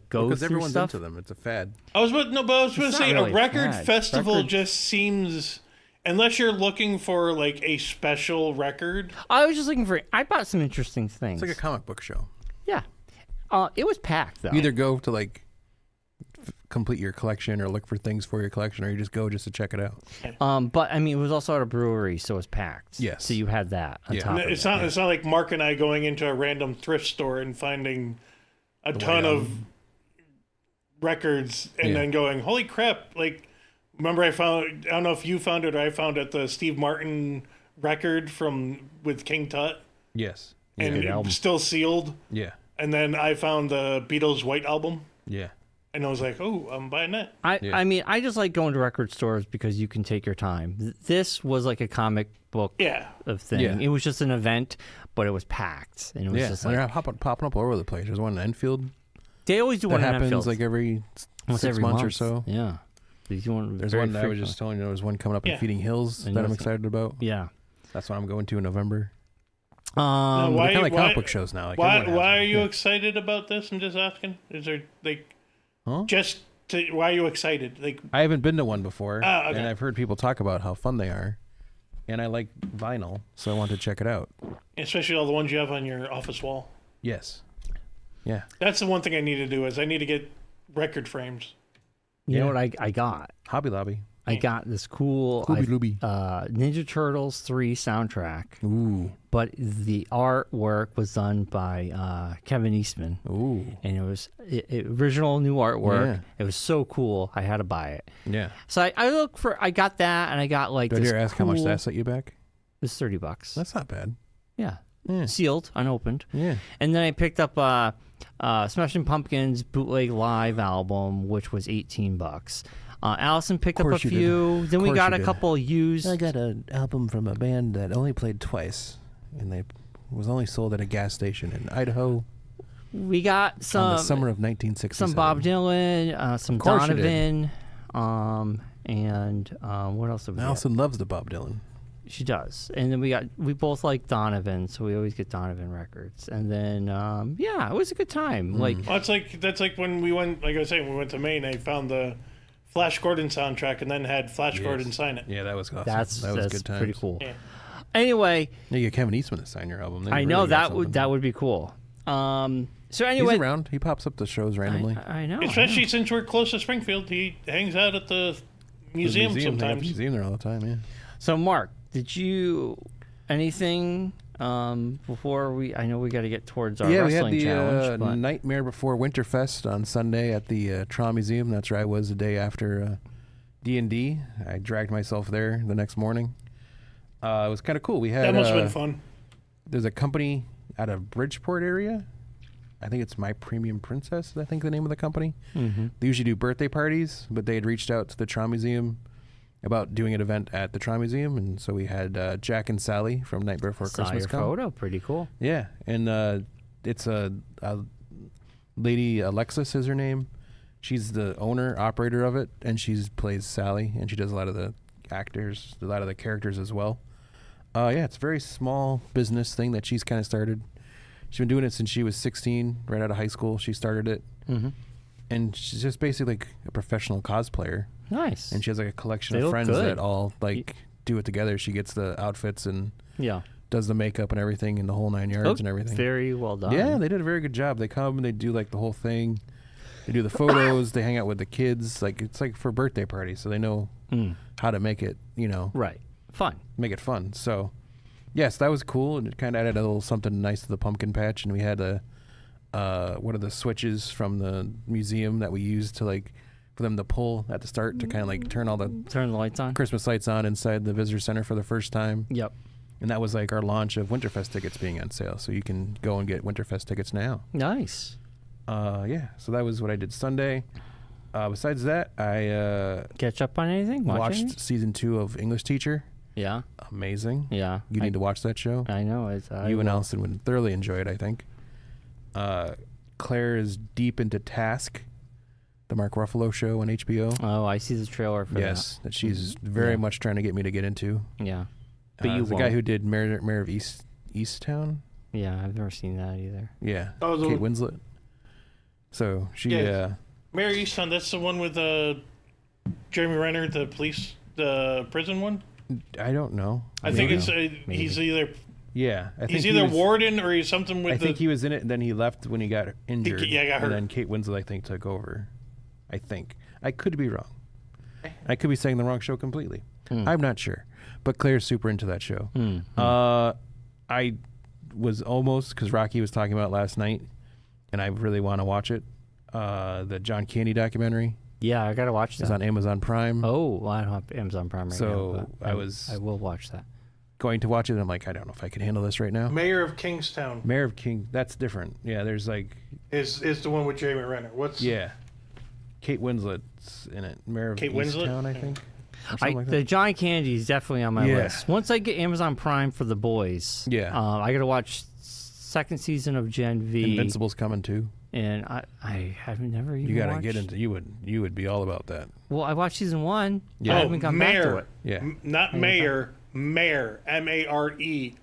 go because through everyone's stuff. into them. It's a fad. I was going to say really a record fad. festival Record- just seems, unless you're looking for like a special record. I was just looking for. I bought some interesting things. It's like a comic book show. Yeah, it was packed though. You either go to complete your collection or look for things for your collection, or you just go just to check it out. But I mean, it was also at a brewery, so it was packed. Yes. So you had that on top of It's it. not like Mark and I going into a random thrift store and finding a ton of records and then going, holy crap! Like, remember I don't know if you found it or I found it, the Steve Martin record with King Tut. Yes. And it was still sealed. Yeah. And then I found the Beatles White Album. Yeah. And I was like, oh, I'm buying that. I mean, I just like going to record stores because you can take your time. This was like a comic book of thing. Yeah. It was just an event, but it was packed. And it was just and like... they're popping up all over the place. There's one in Enfield. They always do that one in happens Enfield. like every Almost 6 every months or month. so. Yeah. There's one that I was just telling you. There's one coming up in Feeding Hills And that you I'm know, excited about. Yeah. That's what I'm going to in November. Now, They're kind of like comic book shows now. Like why are you excited about this? I'm just asking. Is there why are you excited? Like, I haven't been to one before, okay. and I've heard people talk about how fun they are, and I like vinyl, so I want to check it out. especially all the ones you have on your office wall. Yes. Yeah. That's the one thing I need to do is I need to get record frames. You know what I got? Hobby Lobby. I got this cool Ninja Turtles 3 soundtrack. Ooh. But the artwork was done by Kevin Eastman. Ooh. And it was original new artwork. Yeah. It was so cool. I had to buy it. Yeah. So I got that, and I got like Do I this dare ask how much that set you back? It was $30. That's not bad. Yeah. Yeah. Sealed, unopened. Yeah. And then I picked up Smashing Pumpkins bootleg live album, which was $18. Allison picked up a few. Then we got a couple used. I got an album from a band that only played twice, and they was only sold at a gas station in Idaho. We got some in the summer of 1967. some Bob Dylan, some Donovan, and what else did we get? Allison loves the Bob Dylan. She does. And then we both like Donovan, so we always get Donovan records. And then it was a good time. Like that's like when we went, like I was saying, we went to Maine. I found the Flash Gordon soundtrack and then had Flash Gordon sign it. Yeah, that was awesome. That's good times. pretty cool. Yeah. Anyway, you get Kevin Eastman to sign your album. I know that would be cool. So anyway, he's around. He pops up to shows randomly. I know. Especially since we're close to Springfield, he hangs out at the museum They have sometimes. the museum there all the time. Yeah. So Mark, did you anything before we? I know we got to get towards our wrestling we had the challenge. But Nightmare Before Winterfest on Sunday at the Trolley Museum. That's where I was the day after D&D. I dragged myself there the next morning. It was kind of cool. We had That must have been fun. There's a company out of Bridgeport area. I think it's My Premium Princess, I think the name of the company. Mm-hmm. They usually do birthday parties, but they had reached out to the Trolley Museum about doing an event at the Trolley Museum, and so we had Jack and Sally from Nightmare Before Christmas your come. photo, pretty cool. Yeah, and it's a lady, Alexis is her name. She's the owner, operator of it, and she plays Sally, and she does a lot of the characters as well. It's a very small business thing that she's kind of started. She's been doing it since she was 16, right out of high school. She started it. Mm-hmm. And she's just basically like a professional cosplayer. Nice. And she has like a collection They of look friends good. that all do it together. She gets the outfits and does the makeup and everything and the whole 9 yards and everything. Very well done. Yeah, they did a very good job. They come and they do like the whole thing. They do the photos. They hang out with the kids. Like it's like for birthday parties, so they know how to make it. Right. Fun. Make it fun. So, yes, that was cool, and it kind of added a little something nice to the pumpkin patch. And we had one of the switches from the museum that we used to for them to pull at the start to kind of turn the lights on, Christmas lights on inside the visitor center for the first time. Yep. And that was our launch of Winterfest tickets being on sale, so you can go and get Winterfest tickets now. Nice. So that was what I did Sunday. Besides that, I catch up on anything? Watched anything? season 2 of English Teacher. Yeah. Amazing. Yeah. You need to watch that show. I know. You and Allison would thoroughly enjoy it, I think. Claire is deep into Task, the Mark Ruffalo show on HBO. Oh, I see the trailer for that she's very much trying to get me to get into. Yeah. But you the guy who did Mayor of Easttown. Yeah, I've never seen that either. Yeah, Kate Winslet. So she... Mayor of Easttown, that's the one with Jeremy Renner, the prison one? I don't know. I think it's he's either... Yeah, I think he's either warden or he's something with. I think he was in it, and then he left when he got injured. Got hurt. And then Kate Winslet, I think, took over. I think. I could be wrong. I could be saying the wrong show completely. I'm not sure. But Claire's super into that show. I was almost, because Rocky was talking about it last night, and I really want to watch it. The John Candy documentary. Yeah, I got to watch that. It's on Amazon Prime. Oh, well, I don't have Amazon Prime right now. So I will watch that. Going to watch it, and I'm like, I don't know if I can handle this right now. Mayor of Kingstown. Mayor of King, that's different. Yeah, there's like... Is the one with Jeremy Renner. Yeah. Kate Winslet's in it. Mayor of Easttown, I think. The John Candy is definitely on my list. Once I get Amazon Prime for The Boys, I got to watch second season of Gen V. Invincible's coming too. And I have never even You got to watched... get into... You would be all about that. Well, I watched season 1. Yeah. I haven't gone back to it. Yeah. Not Mayor. Mare, M-A-R-E,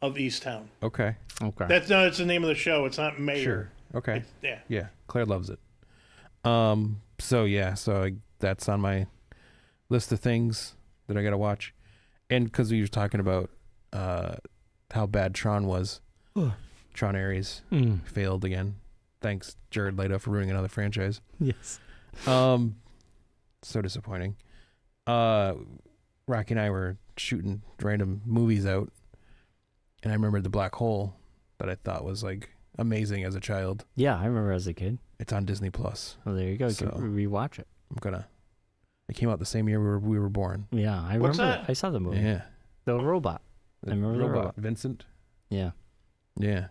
of Easttown. Okay. It's the name of the show. It's not Mayor. Sure. Okay. Yeah. Yeah. Claire loves it. So that's on my list of things that I got to watch. And because we were talking about how bad Tron was, Tron Ares failed again. Thanks, Jared Leto, for ruining another franchise. Yes. So disappointing. Rocky and I were shooting random movies out, and I remembered The Black Hole that I thought was like amazing as a child. Yeah, I remember as a kid. It's on Disney Plus. Well, there you go. So Rewatch it. It came out the same year we were born. Yeah, I What's remember. that? I saw the movie. Yeah. The robot. I remember the robot. Vincent. Yeah. Yeah.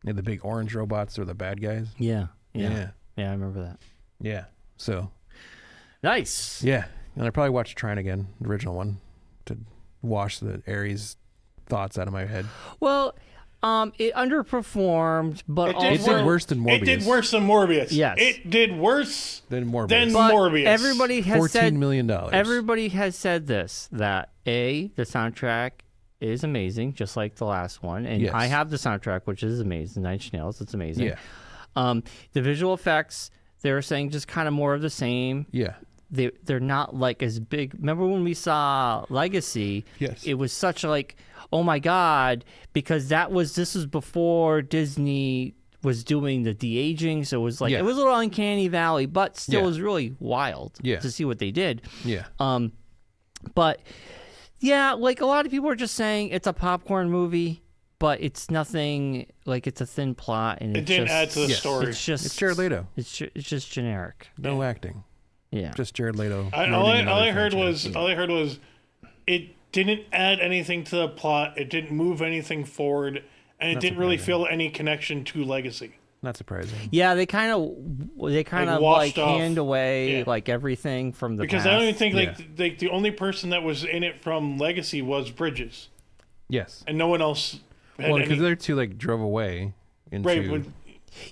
Yeah, the big orange robots are the bad guys. Yeah. Yeah. Yeah, I remember that. Yeah. So. Nice. Yeah. And I probably watched Tron again, the original one, to wash the Ares thoughts out of my head. Well, it underperformed, but it did worse than Morbius. It did worse than Morbius. Yes. It did worse than Morbius. Morbius. Everybody has said $14 million. Everybody has said this, that the soundtrack is amazing, just like the last one. And I have the soundtrack, which is amazing. Nine Inch Nails, it's amazing. Yeah. The visual effects, they were saying just kind of more of the same. Yeah. They're not like as big. Remember when we saw Legacy? Yes. It was such like, oh my God, because this was before Disney was doing the de-aging, so it was like it was a little uncanny valley, but still was really wild to see what they did. Yeah. But yeah, like a lot of people are just saying it's a popcorn movie, but it's nothing, like it's a thin plot, and it didn't add to the story. It's Jared Leto. It's just generic. No acting. Yeah. Just Jared Leto. All I heard was it didn't add anything to the plot. It didn't move anything forward, and it didn't really feel any connection to Legacy. Not surprising. Yeah, they kind of like hand away like everything from the because past. I don't even think like the only person that was in it from Legacy was Bridges. Yes. And no one else. Well, because the other two like drove away into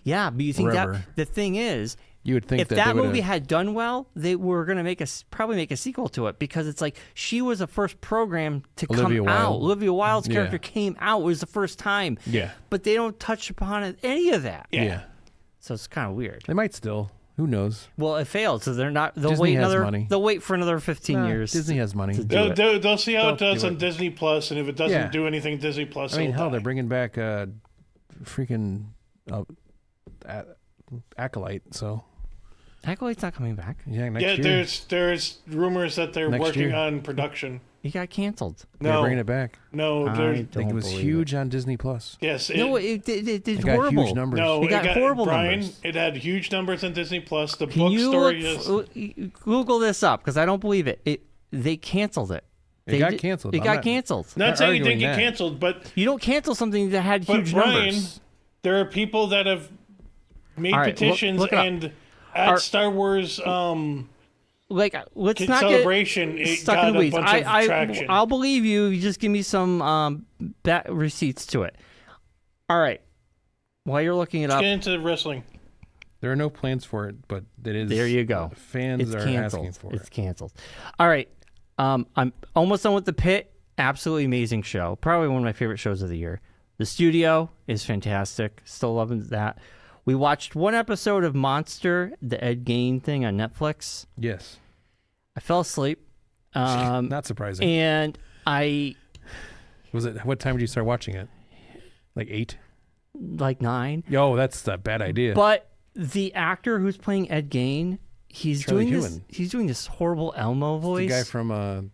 yeah, but you think wherever. that the thing is, you would think if that movie had done well, they were going to probably make a sequel to it, because it's like she was the first program to come out. Olivia Wilde's character came out. It was the first time. Yeah. But they don't touch upon any of that. Yeah. So it's kind of weird. They might still. Who knows? Well, it failed, so they're not. They'll Disney has money. They'll wait for another 15 years. Disney has money. They'll see how it does on Disney Plus, and if it doesn't do anything, Disney Plus. I mean, hell, they're bringing back freaking Acolyte. So Acolyte's not coming back. Yeah, next year. There's rumors that they're working on production. It got canceled. They're bringing it back. No, I think it was huge on Disney Plus. Yes. It did got horrible. huge numbers. No, it got horrible numbers. It had huge numbers on Disney Plus. The Can book you story is. Google this up, because I don't believe it. They canceled it. It got canceled. It got canceled. Not saying it didn't get canceled, but you don't cancel something that had huge numbers. There are people that have made petitions and at Star Wars. Like, let's not celebration, get stuck in the weeds. I'll believe you. You just give me some receipts to it. All right. While you're looking it up, get into wrestling. There are no plans for it, but it is. There you go. Fans are asking for it. It's canceled. All right. I'm almost done with The Pit. Absolutely amazing show. Probably one of my favorite shows of the year. The Studio is fantastic. Still loving that. We watched one episode of Monster, the Ed Gein thing on Netflix. Yes. I fell asleep. Not surprising. And Was it? What time did you start watching it? Like 8? Like 9. Yo, that's a bad idea. But the actor who's playing Ed Gein, he's Charlie doing Hunnam. He's doing this horrible Elmo voice. The guy from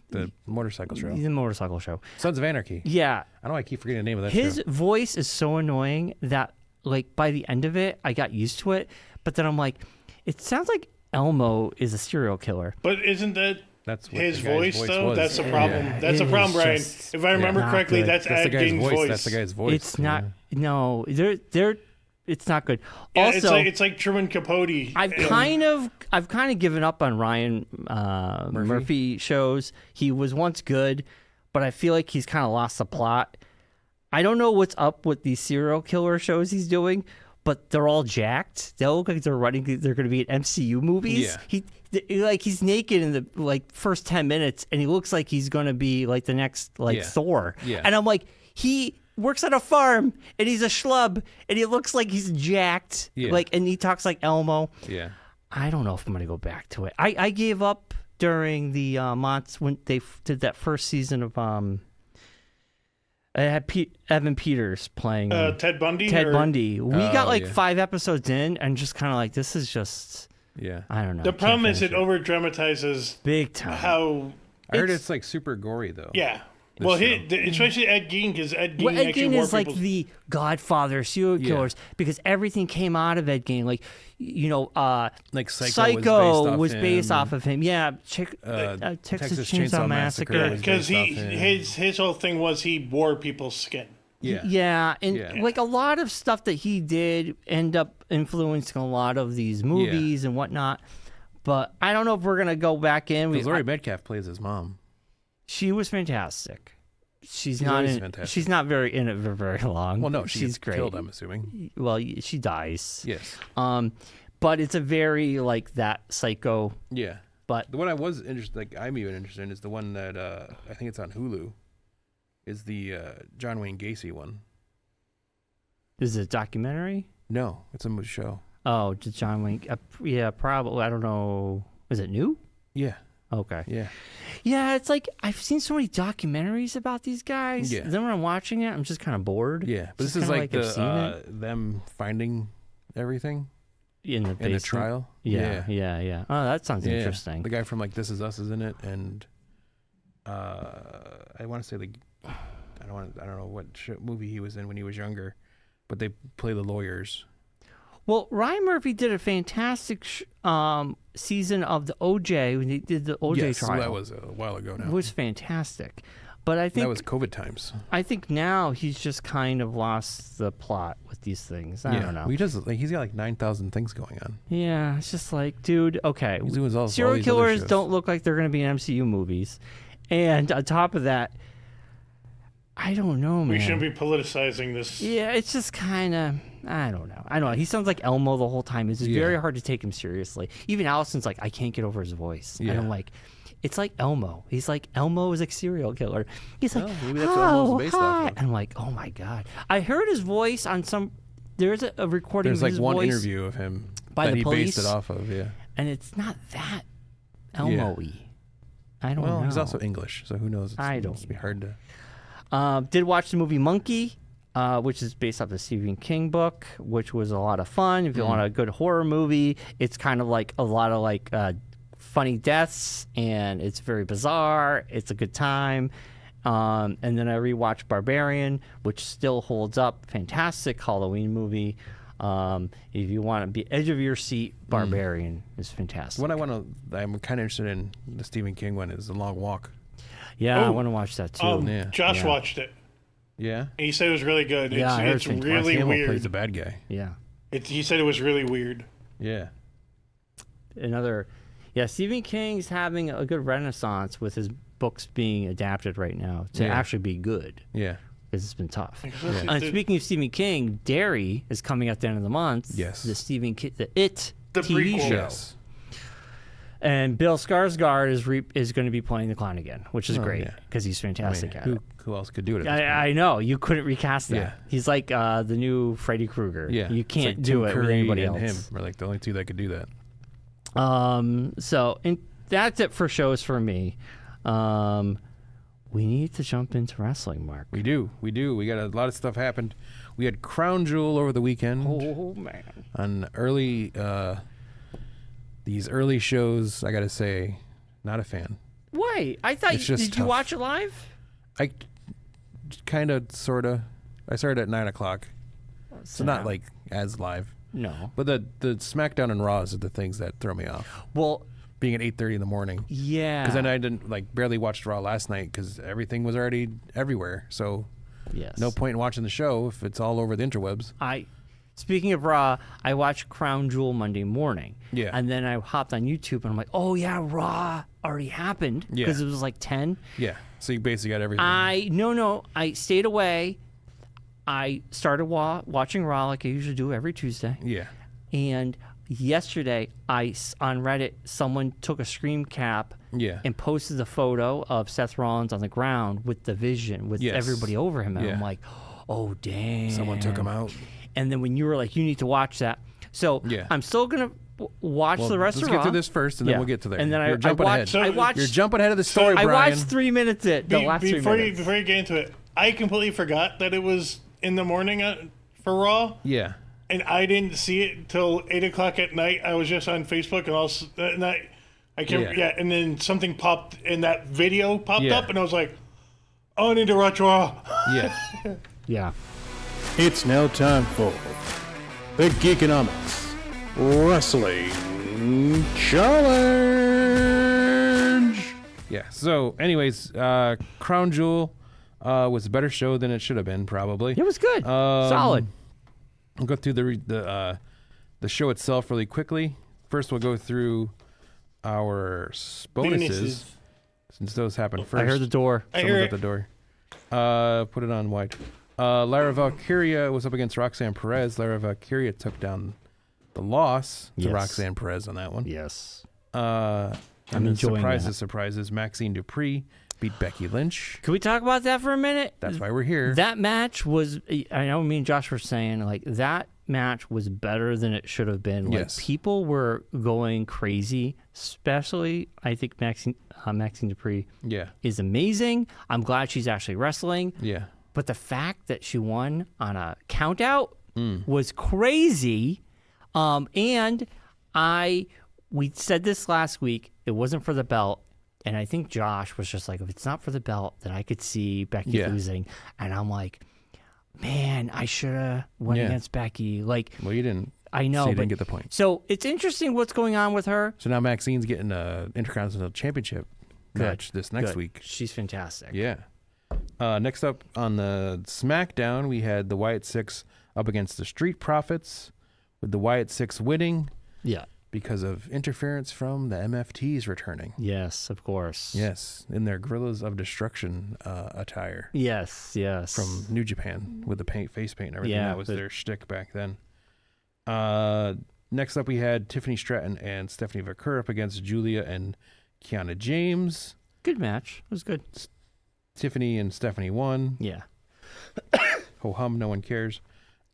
the motorcycle show. The motorcycle show. Sons of Anarchy. Yeah. I know I keep forgetting the name of that show. His voice is so annoying that, like, by the end of it, I got used to it. But then I'm like, it sounds like Elmo is a serial killer. But isn't that That's what his the guy's voice, though? was. That's the problem. Yeah. That's the It problem, is Brian. just If I remember not correctly, good. that's That's the Ed guy's Gein's voice. voice. That's the guy's voice. It's not. Yeah. No, they're. It's not good. Yeah, Also, it's like Truman Capote. I've kind of given up on Ryan Murphy shows. He was once good, but I feel like he's kind of lost the plot. I don't know what's up with these serial killer shows he's doing, but they're all jacked. They look like they're going to be in MCU movies. Yeah. He's naked in the first 10 minutes, and he looks like he's going to be like the next Thor. Yeah. And I'm like, he works at a farm, and he's a schlub, and he looks like he's jacked. Yeah. And he talks like Elmo. Yeah. I don't know if I'm going to go back to it. I gave up during the months when they did that first season of I had Evan Peters playing Ted Bundy. Ted Bundy. We got like yeah. 5 episodes in, and just kind of like, this is just, Yeah. I don't know. The I can't problem is finish it over dramatizes big time. how. I heard it's like super gory though. Yeah. This Well, show. especially Ed Gein, because Ed Gein Ed actually Gein more is like people's- the godfather of serial killers because everything came out of Ed Gein. Like, Like Psycho was him. based off of him. Yeah, Texas Chainsaw Massacre. because based off him. his whole thing was he wore people's skin. Yeah. Yeah, and Yeah. like a lot of stuff that he did end up influencing a lot of these movies and whatnot. But I don't know if we're gonna go back in. Because Laurie Metcalf plays his mom. She was fantastic. She's not always in. fantastic. She's not very in it for very long. Well, no, she's gets great. killed, I'm assuming. Well, she dies. Yes. But it's a very like that psycho. Yeah. But The one I was interested, like I'm even interested in, is the one that I think it's on Hulu. Is the John Wayne Gacy one? is it a documentary? No, it's a show. Oh, just John Wayne. Yeah, probably. I don't know. Is it new? Yeah. Okay. Yeah. Yeah, it's like I've seen so many documentaries about these guys. Yeah. Then when I'm watching it, I'm just kind of bored. Yeah. But Just this is kinda like I've seen it them finding everything in the in a basement. trial. Yeah. Oh, that sounds Yeah. interesting. The guy from like This Is Us is in it, and I want to say I don't know what movie he was in when he was younger, but they play the lawyers. Well, Ryan Murphy did a fantastic season of the OJ when he did the OJ Yes, trial. that was a while ago now. It was fantastic. But I think That was COVID times. I think now he's just kind of lost the plot with these things. I don't know. He does. Like, he's got like 9,000 things going on. Yeah, it's just like, dude, okay. He's doing all Serial these other killers shows. don't look like they're going to be in MCU movies. And on top of that, I don't know, man. We shouldn't be politicizing this. Yeah, it's just kind of, I don't know. He sounds like Elmo the whole time. It's just very hard to take him seriously. Even Allison's like, I can't get over his voice. Yeah. And I'm like, it's like Elmo. He's like, Elmo is a serial killer. He's like, maybe that's what Elmo's based off hi. of. And I'm like, oh my God. I heard his voice on there's a recording There's of like his one voice interview of him by that the he police, based it off of. Yeah. and it's not that Elmo-y. I don't know. Well, he's also English, so who knows? I don't It's be hard to. Did watch the movie Monkey, which is based off the Stephen King book, which was a lot of fun. If you want a good horror movie, it's kind of like a lot of like funny deaths, and it's very bizarre. It's a good time. And then I rewatched Barbarian, which still holds up. Fantastic Halloween movie. If you want to be edge of your seat, Barbarian is fantastic. What I'm kind of interested in the Stephen King one is The Long Walk. Yeah, I Oh, want to watch that too. Yeah. Josh watched it. Yeah. He said it was really good. Yeah, I heard It's it's really Hamill plays weird. the bad guy. Yeah. He said it was really weird. Yeah. Stephen King's having a good renaissance with his books being adapted right now to Yeah. actually be good. Yeah. because it's been tough. Speaking of Stephen King, Derry is coming at the end of the month. Yes. The Stephen King, the TV prequel. show. Yes. And Bill Skarsgård is going to be playing the clown again, which is great because he's fantastic at it. Who else could do it? I know. You couldn't recast that. Yeah. He's like the new Freddy Krueger. Yeah. You It's can't like do Tim it Curry with anybody and else. him are like the only two that could do that. So that's it for shows for me. We need to jump into wrestling, Mark. We do. We got a lot of stuff happened. We had Crown Jewel over the weekend. Oh, man. On these early shows, I got to say, not a fan. Why? I thought It's just did you tough. watch it live? I kind of, sort of. I started at 9 o'clock. So not like as live. No. But the SmackDown and Raws are the things that throw me off. Well, Being at 8:30 in the morning. yeah. Because then I didn't barely watched Raw last night because everything was already everywhere. So yes. no point in watching the show if it's all over the interwebs. Speaking of Raw, I watched Crown Jewel Monday morning. Yeah. And then I hopped on YouTube and I'm like, oh yeah, Raw already happened Yeah. because it was like 10. Yeah. So you basically got everything. I stayed away. I started watching Raw like I usually do every Tuesday. Yeah. And yesterday, on Reddit, someone took a screen cap Yeah. and posted the photo of Seth Rollins on the ground with the Vision, with Yes. everybody over him. And Yeah. I'm like, oh, damn. Someone took him out. And then when you were like, you need to watch that. So Yeah. I'm still going to watch the rest let's of get Raw. through this first, and then we'll get to there. And then You're jumping ahead. You're jumping ahead of the story, I Bryon. watched 3 minutes the last 3 minutes. Before you get into it, I completely forgot that it was in the morning for Raw. Yeah. And I didn't see it till 8 o'clock at night. I was just on Facebook and I can't. Yeah. And then something popped, and that video popped up, and I was like, "Oh, I need to watch Raw." Yeah. Yeah. It's now time for the Geekonomics Wrestling Challenge. Yeah. So, anyways, Crown Jewel was a better show than it should have been, probably. It was good. Solid. We'll go through the show itself really quickly. First, we'll go through our bonuses, since those happened first. I heard the door. Someone's at the door. Put it on wide. Lara Valkyria was up against Roxanne Perez. Lara Valkyria took down the loss to Roxanne Perez on that one. Yes. I'm enjoying surprises. Maxine Dupree beat Becky Lynch. Can we talk about that for a minute? That's why we're here. That match was, I know me and Josh were saying, like, that match was better than it should have been. Like, Yes. people were going crazy, especially, I think Maxine Dupree is amazing. I'm glad she's actually wrestling. Yeah. But the fact that she won on a count out was crazy. And we said this last week, it wasn't for the belt. And I think Josh was just like, if it's not for the belt, then I could see Becky losing. And I'm like, man, I should have went against Becky. Like, Well, you didn't. I know, So you but didn't get the point. So it's interesting what's going on with her. So now Maxine's getting an Intercontinental Championship match this next Good. week. She's fantastic. Yeah. Next up on the SmackDown, we had the Wyatt Six up against the Street Profits, with the Wyatt Six winning Yeah. because of interference from the MFTs returning. Yes, of course. Yes, in their Gorillas of Destruction attire Yes, yes. from New Japan with the face paint and everything. Yeah, That was but- their shtick back then. Next up, we had Tiffany Stratton and Stephanie Vaquer up against Julia and Kiana James. Good match. It was good. Tiffany and Stephanie won. Yeah. Ho hum, no one cares.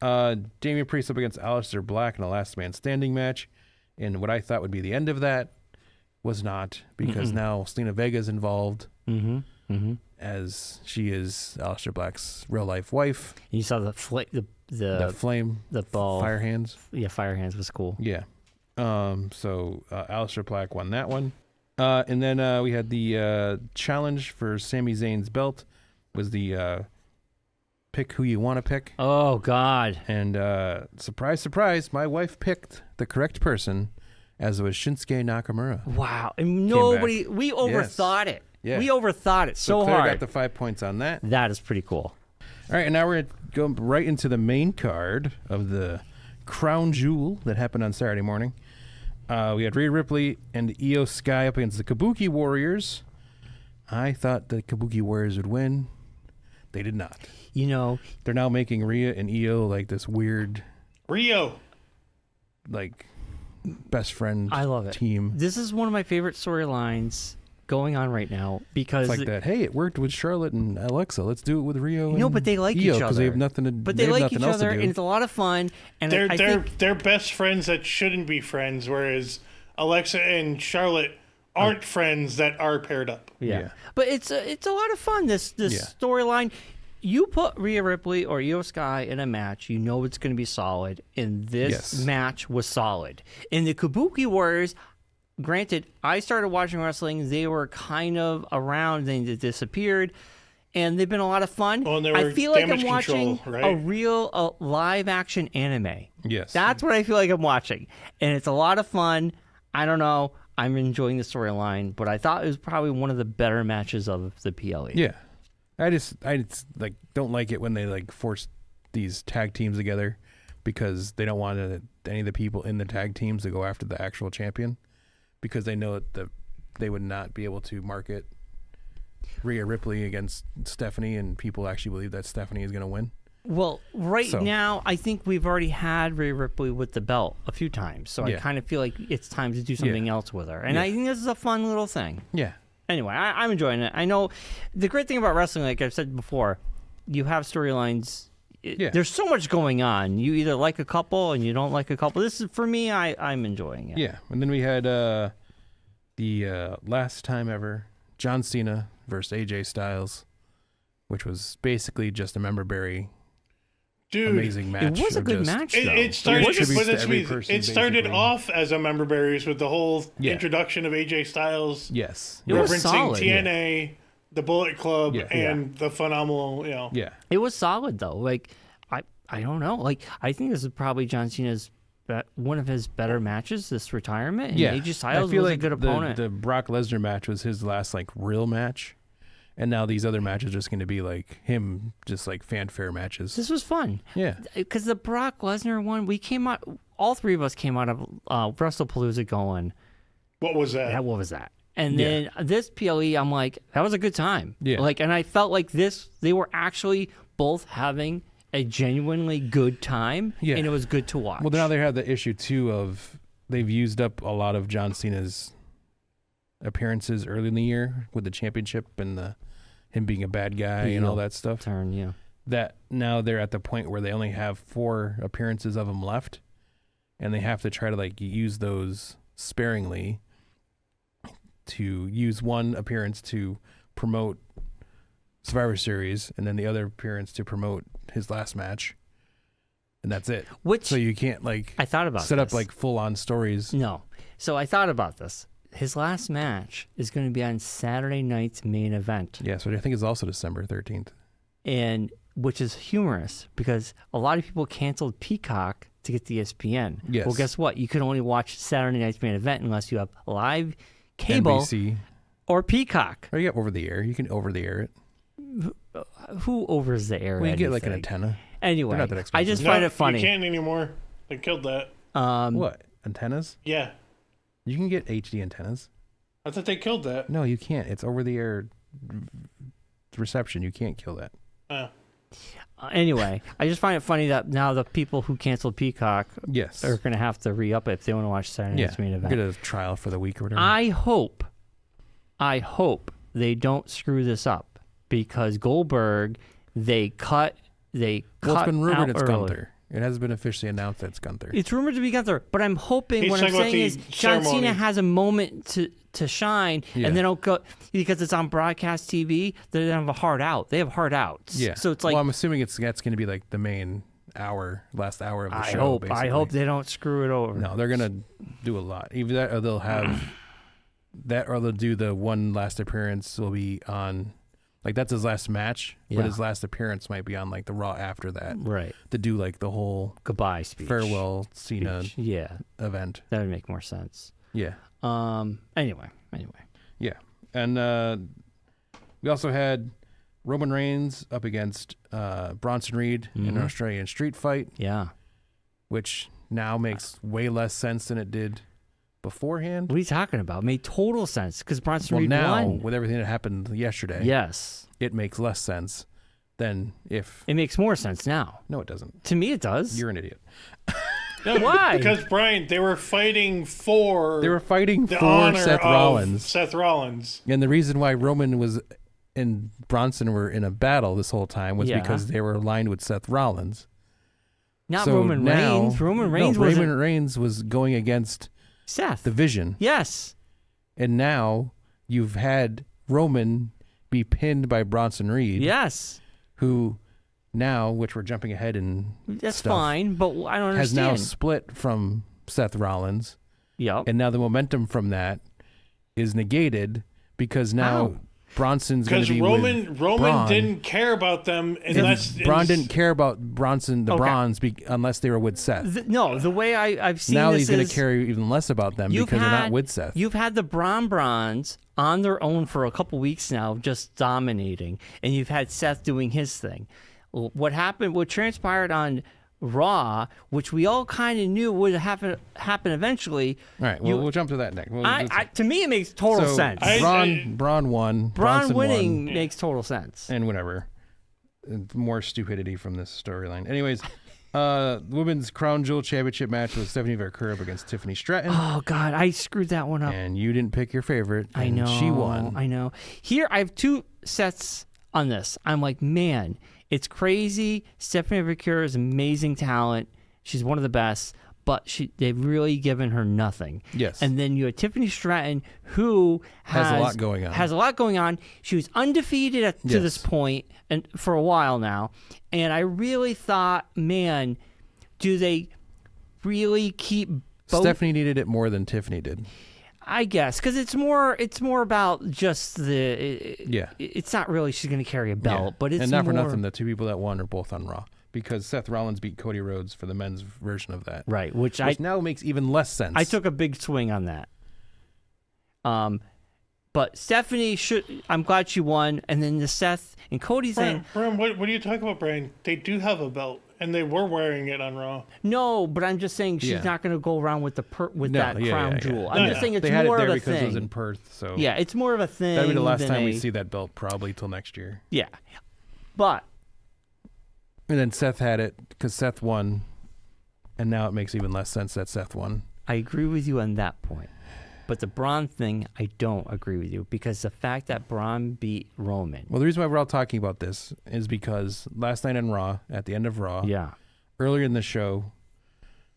Damian Priest up against Aleister Black in a last man standing match. And what I thought would be the end of that was not, because now Selena Vega's involved as she is Aleister Black's real life wife. You saw the Flame, the ball. Fire Hands. Yeah, Fire Hands was cool. Yeah. So Aleister Black won that one. And then we had the challenge for Sami Zayn's belt was the pick who you want to pick. Oh, God. And surprise, surprise, my wife picked the correct person, as was Shinsuke Nakamura. Wow. And nobody, we overthought it. Yeah. We overthought it so Claire hard. got the 5 points on that. That is pretty cool. All right, and now we're going to go right into the main card of the Crown Jewel that happened on Saturday morning. We had Rhea Ripley and Io Sky up against the Kabuki Warriors. I thought the Kabuki Warriors would win. They did not. You know, They're now making Rhea and Io like this weird, Rio. like, best friend I love it. team. This is one of my favorite storylines going on right now because It's like that. Hey, it worked with Charlotte and Alexa. Let's do it with Rio. No, and but they like Io, each other. because they have nothing to. But they have like nothing each else other, to do. and it's a lot of fun. And They're best friends that shouldn't be friends, whereas Alexa and Charlotte aren't friends that are paired up. Yeah. But it's a lot of fun. This storyline. You put Rhea Ripley or Io Sky in a match, you know it's going to be solid. And this match was solid. And the Kabuki Warriors, granted, I started watching wrestling. They were kind of around, then they disappeared. And they've been a lot of fun. Well, and they were I feel like I'm Damage watching Control, right? a real live action anime. Yes. That's what I feel like I'm watching. And it's a lot of fun. I don't know. I'm enjoying the storyline, but I thought it was probably one of the better matches of the PLE. Yeah. I just like don't like it when they like force these tag teams together because they don't want any of the people in the tag teams to go after the actual champion because they know that they would not be able to market Rhea Ripley against Stephanie and people actually believe that Stephanie is going to win. Well, now, I think we've already had Rhea Ripley with the belt a few times, so I kind of feel like it's time to do something else with her. And I think this is a fun little thing. Yeah. Anyway, I'm enjoying it. I know the great thing about wrestling, like I've said before, you have storylines. There's so much going on. You either like a couple and you don't like a couple. This is, for me, I'm enjoying it. Yeah. And then we had the last time ever, John Cena versus AJ Styles, which was basically just a member berry. Dude, amazing match. It was a good match, though. It started off as a member berries with the whole introduction of AJ Styles. Yes. Referencing TNA, the Bullet Club, and the phenomenal, Yeah. It was solid, though. Like, I don't know. Like, I think this is probably John Cena's one of his better matches this retirement. And AJ Styles was a good opponent. The Brock Lesnar match was his last, like, real match. And now these other matches are just going to be like him, just like fanfare matches. This was fun. Yeah. Because the Brock Lesnar one, we came out, all three of us came out of WrestlePalooza going, what was that? What was that? And then this PLE, I'm like, that was a good time. Yeah. Like, and I felt like they were actually both having a genuinely good time. Yeah. And it was good to watch. Well, now they have the issue, too, of they've used up a lot of John Cena's appearances early in the year with the championship and him being a bad guy and all that stuff. That now they're at the point where they only have 4 appearances of him left, and they have to try to like use those sparingly. To use one appearance to promote Survivor Series, and then the other appearance to promote his last match, and that's it. So you can't like I thought about set up like full on stories. No, so I thought about this. His last match is going to be on Saturday night's main event. Yeah, so I think it's also December 13th. And which is humorous because a lot of people canceled Peacock to get the ESPN. Yes. Well, guess what? You can only watch Saturday night's main event unless you have live cable NBC. Or Peacock. Or you got over the air. You can over the air it. Who overs the air? Well, you get like an antenna. Anyway, not that I just find it funny. You can't anymore. They killed that. What? Antennas? Yeah. You can get HD antennas. I thought they killed that. No, you can't. It's over the air reception. You can't kill that. Anyway, I just find it funny that now the people who canceled Peacock are going to have to re-up it if they want to watch Saturday night's main event. Get a trial for the week or whatever. I hope they don't screw this up because Goldberg, they cut it's been rumored it's early. Gunther. It hasn't been officially announced that it's Gunther. It's rumored to be Gunther, but I'm hoping what I'm saying is John Cena has a moment to shine, and they don't go because it's on broadcast TV. They don't have a hard out. They have hard outs. Yeah. So it's like, well, I'm assuming that's going to be like the main last hour of the show. I hope they don't screw it over. No, they're gonna do a lot. Either that, or they'll have that, or they'll do the one last appearance will be on. Like, that's his last match, but his last appearance might be on, like, the Raw after that. Right. To do, like, the whole goodbye speech. Farewell Cena event. That would make more sense. Yeah. Anyway. Yeah. And we also had Roman Reigns up against Bronson Reed in an Australian street fight. Yeah. Which now makes way less sense than it did beforehand. What are you talking about? It made total sense because Bronson Reed now, won. With everything that happened yesterday, yes, it makes less sense. than if... It makes more sense now. No, it doesn't. To me, it does. You're an idiot. No, Why? Because, Brian, they were fighting for the honor Seth of Rollins. Seth Rollins. And the reason why Roman and Bronson were in a battle this whole time was because they were aligned with Seth Rollins. Not so Roman now, Reigns. Roman Reigns Roman Reigns was going against Seth. the Vision. Yes. And now you've had Roman be pinned by Bronson Reed. Yes. Who now, which we're jumping ahead in That's stuff, fine, but I don't understand. has now split from Seth Rollins. Yep. And now the momentum from that is negated because now Bronson's going to be Roman Braun. didn't care about them unless Braun didn't care about Bronson, the Bronze, unless they were with Seth. No, the way I've seen now this he's going to care even less about them because they're not with Seth. You've had the Bronze on their own for a couple weeks now, just dominating, and you've had Seth doing his thing. What happened? What transpired on Raw, which we all kind of knew would happen eventually. All right, we'll jump to that next. To me, it makes total sense. Braun won. Braun winning makes total sense. And whatever. More stupidity from this storyline. Anyways, women's Crown Jewel Championship match was Stephanie Vercurve up against Tiffany Stratton. Oh, God, I screwed that one up. And you didn't pick your favorite. I know. She won. I know. Here, I have two sets on this. I'm like, man, it's crazy. Stephanie Vercurve is amazing talent. She's one of the best, but they've really given her nothing. Yes. And then you have Tiffany Stratton, who has a lot going on. She was undefeated to this point and for a while now. And I really thought, man, do they really keep both? Stephanie needed it more than Tiffany did. I guess because it's more about just it's not really she's going to carry a belt, but it's and not more, for nothing. The two people that won are both on Raw because Seth Rollins beat Cody Rhodes for the men's version of that, right? Which now makes even less sense. I took a big swing on that. But Stephanie I'm glad she won, and then the Seth and Cody thing. Brian, what are you talking about, Brian? They do have a belt. And they were wearing it on Raw. No, but I'm just saying she's not going to go around with that crown jewel. I'm just saying it's they had more it there of a because thing. It was in Perth, so yeah, it's more of a thing. That'll be the last time we see that belt, probably till next year. Yeah, but and then Seth had it because Seth won, and now it makes even less sense that Seth won. I agree with you on that point. But the Braun thing, I don't agree with you because the fact that Braun beat Roman. Well, the reason why we're all talking about this is because last night on Raw, at the end of Raw, earlier in the show,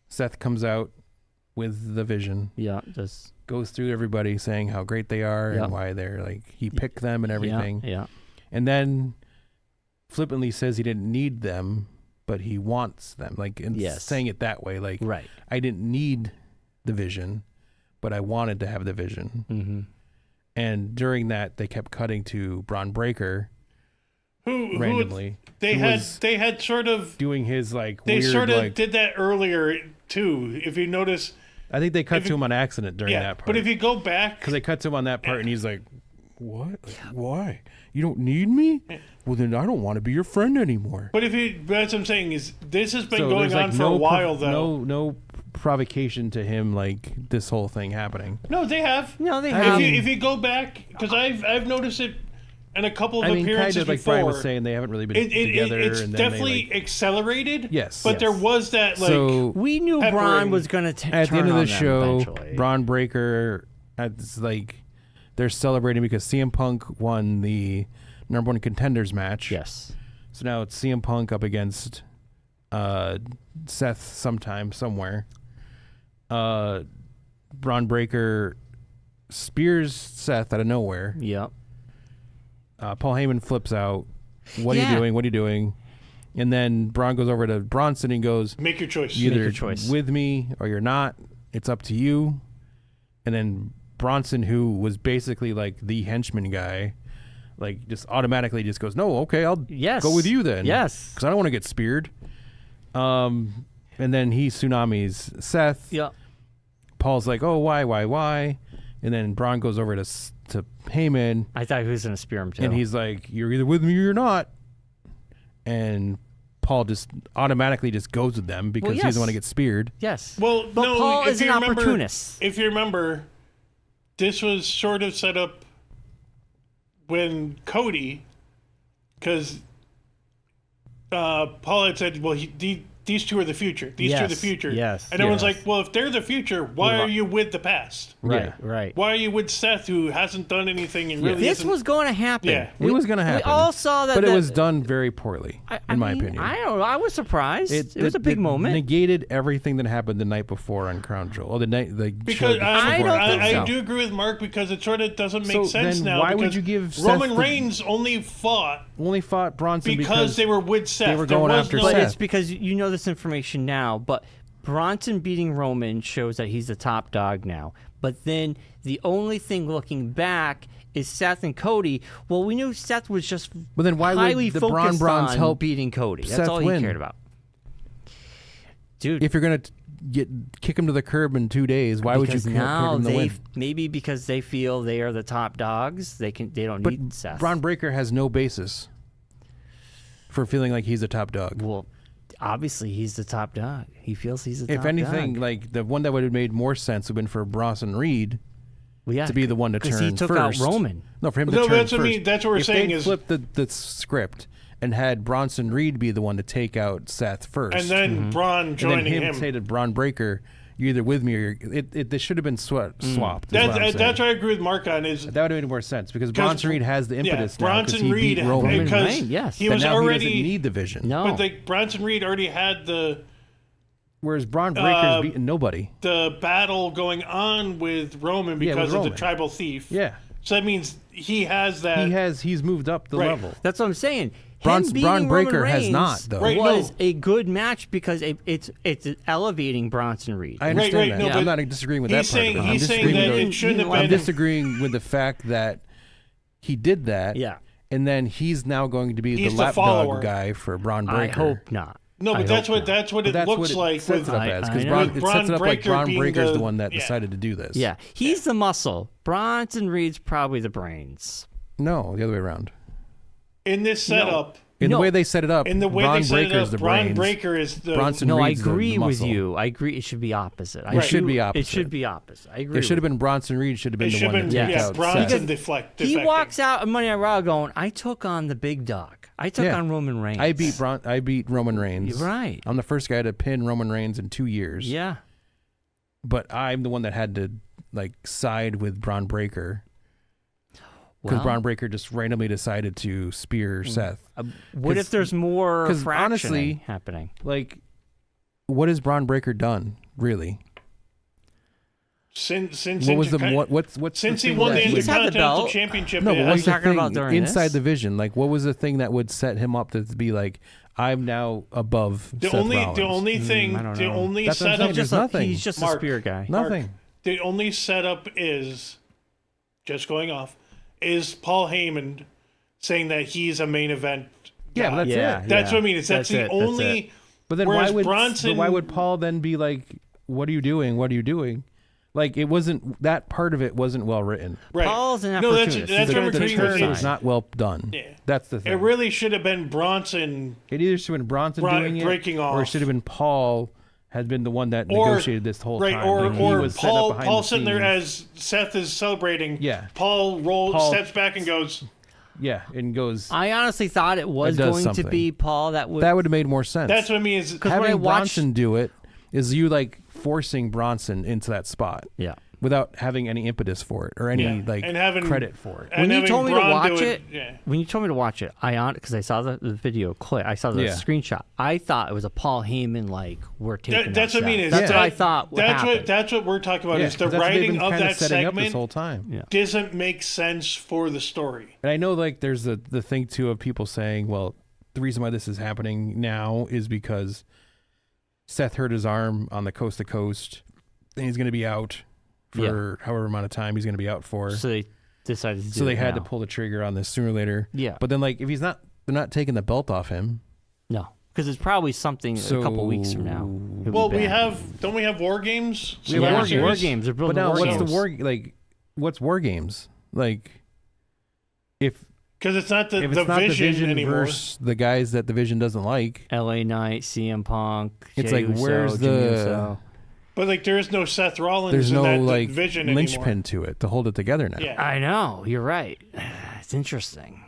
Seth comes out with the Vision. Yeah, just goes through everybody saying how great they are and why they're like he picked them and everything. Yeah. And then flippantly says he didn't need them, but he wants them. Like saying it that way, like I didn't need the Vision, but I wanted to have the Vision. Mm-hmm. And during that, they kept cutting to Braun Breaker, who randomly. They had sort of doing his like. They weird, sort of like, did that earlier too. If you notice, I think they cut to him on accident during that part. But if you go back, because they cut to him on that part, and he's like, "What? Like, why? You don't need me? Well, then I don't want to be your friend anymore." But that's what I'm saying is this has been going on for a while though. No provocation to him like this whole thing happening. No, they have. No, they have. If you go back, because I've noticed it in a couple of appearances kind of like before. Brian was saying, they haven't really been together. It's and then definitely accelerated. Yes, but there was that like. So we knew Braun was going to at the end of the show. Eventually. Braun Breaker, it's like they're celebrating because CM Punk won the #1 contenders match. Yes. So now it's CM Punk up against Seth sometime somewhere. Braun Breaker spears Seth out of nowhere. Yep. Paul Heyman flips out. What are you doing? What are you doing? And then Braun goes over to Bronson and goes, "Make your choice. You're either Make your choice. with me or you're not. It's up to you." And then Bronson, who was basically like the henchman guy, like just automatically just goes, "No, okay, I'll go with you then." Yes. Because I don't want to get speared. And then he tsunamis Seth. Yep. Paul's like, "Oh, why?" And then Braun goes over to Heyman. I thought he was going to spear him too. And he's like, "You're either with me or you're not." And Paul just automatically just goes with them because he doesn't want to get speared. Yes. Well, but no, Paul is an opportunist. If you remember, this was sort of set up when Cody, because Paul had said, well, these two are the future. These two are the future. Yes. And everyone's like, well, if they're the future, why are you with the past? Right, right. Why are you with Seth, who hasn't done anything and really This was going to happen. Yeah. It was going to happen. We all saw that. But it was done very poorly, in my opinion. I don't know. I was surprised. It was a big moment. Negated everything that happened the night before on Crown Jewel. Or the night, because I so. do agree with Mark because it sort of doesn't make sense then now. Why would you give Roman Reigns only fought Bronson because they were with Seth. They were going after But Seth. it's because you know this information now, but Bronson beating Roman shows that he's the top dog now. But then the only thing looking back is Seth and Cody. Well, we knew Seth was just then why highly would the focused Brawns on help beating Cody. That's Seth all win? he cared about. Dude, If you're going to kick him to the curb in 2 days, why would you because kick now him to win? maybe because they feel they are the top dogs, they don't But need Seth. Braun Breaker has no basis for feeling like he's a top dog. Well, obviously he's the top dog. He feels he's the top If anything, dog. like the one that would have made more sense would have been for Bronson Reed Well, yeah, to be the one to turn because he took first. out Roman. No, for him to No, turn that's first. what I mean. That's what we're if saying they'd is- flipped the script and had Bronson Reed be the one to take out Seth first, and then Braun and joining then him. say to Braun Breaker, "You're either with me or they should have been swapped." is what I'm That's saying. what I agree with Mark on. Is That would have made more sense because Bronson Reed has the impetus now because Bronson he Reed beat Roman. because Reigns, yes. he But was now already he doesn't need the vision. No, But like Bronson Reed already had Whereas Braun Breaker's beaten nobody. the battle going on with Roman Yeah, with because of the Roman. tribal thief. Yeah, So that means he has that. he's moved up the Right. level. that's what I'm saying. Braun Him beating Breaker Roman has Reigns not, though. Right, was no. a good match because it's elevating Bronson Reed. I understand right, that. no, Yeah, but I'm not disagreeing with he's that part saying of it. he's I'm saying disagreeing that with it shouldn't have I'm been. disagreeing with the fact that he did that. Yeah. And then he's now going to be He's the the lapdog follower. guy for Braun Breaker. I hope not. No, but I that's hope what not. that's what But it that's looks what it like sets with it up as because I know. Braun, With it Braun sets it up like Breaker Braun being Breaker's the- the one that yeah. decided to do this. Yeah, he's the muscle. Bronson Reed's probably the brains. No, the other way around. in this setup. In No. the way they set it up, In the way Braun they set Breaker's it up, the Braun brains. Breaker is the. Bronson No, I Reed's the agree with muscle. you. I agree. It should be opposite. It should be It opposite. should be opposite. I agree. It should have with been Bronson Reed. Should have been It the should one have to been take Yes. out Bronson Seth. deflect. He defecting. walks out of Monday Night Raw going, "I took on the big dog. I took Yeah. on Roman Reigns. I beat Roman Reigns. You're right. I'm the first guy to pin Roman Reigns in 2 years. Yeah. But I'm the one that had to side with Braun Breaker because Well, Braun Breaker just randomly decided to spear Seth. what 'cause- if there's more 'cause fractioning honestly, happening? What has Braun Breaker done really? Since What was what's since the he thing won the that would- He's had the Intercontinental belt. Championship. No, but yeah. what's you the talking thing about during inside this? the vision? What was the thing that would set him up to be like, I'm now above the Seth only Rollins? the only thing I don't the know. only That's what I'm setup saying. There's nothing. He's just Mark, a spear guy. Nothing. the only setup is just going off is Paul Heyman saying that he's a main event. Yeah, guy. but that's Yeah. it. That's what I mean. It's that's the it, that's only. it. But then Whereas why Bronson- would Paul then be like, "What are you doing? What are you doing?" It wasn't that part of it wasn't well written. Right. Paul's an No, that's opportunist. that's He's what gonna we're The take agreeing her with. turn side. was not well done. Yeah. That's the thing. It really should have been Bronson. It either should have been Bronson doing it, breaking or it off. should have been Paul had been the one that Or- negotiated this whole Right, time. or He was set up Paul behind Paul the sitting there scenes. as Seth is celebrating. Yeah. Paul steps back and goes, Yeah, and goes. I honestly thought it was It does going to something. be Paul that would. That would have made more sense. "That's what I mean." Is when I Having watched- Bronson do it is you forcing Bronson into that spot. Yeah. Without having any impetus for it or any Yeah, and having- credit for it. and When you having told me to Braun do watch it, yeah. when you told me to watch it, because I saw the video clip, I saw the Yeah. screenshot. I thought it was a Paul Heyman we're taking. That's out what I mean. Seth. Is That's that, what I thought. Would happen. That's what we're talking about. Yeah, is the 'cause that's what they've writing been of kinda that setting up this segment whole time. Yeah. doesn't make sense for the story. And I know there's the thing too of people saying, well, the reason why this is happening now is because Seth hurt his arm on the coast to coast and he's going to be out for however amount of time he's going to be out for. So they decided to do So they it had now. to pull the trigger on this sooner or later. Yeah. But then if they're not taking the belt off him. No, because it's probably something a couple weeks from now. It'll be Well, bad. don't we have War Games? We have Yeah, War Games. War Games. They're But building now War what's Games. the what's War Games? If Because it's not the, it's the not vision, the Vision anymore. versus the guys that the Vision doesn't like, LA Knight, CM Punk. It's Jey like, Uso, where's Jimmy the- Uso. But there is no Seth Rollins there's in no that vision anymore. linchpin to it to hold it together now. Yeah. I know. You're right. It's interesting.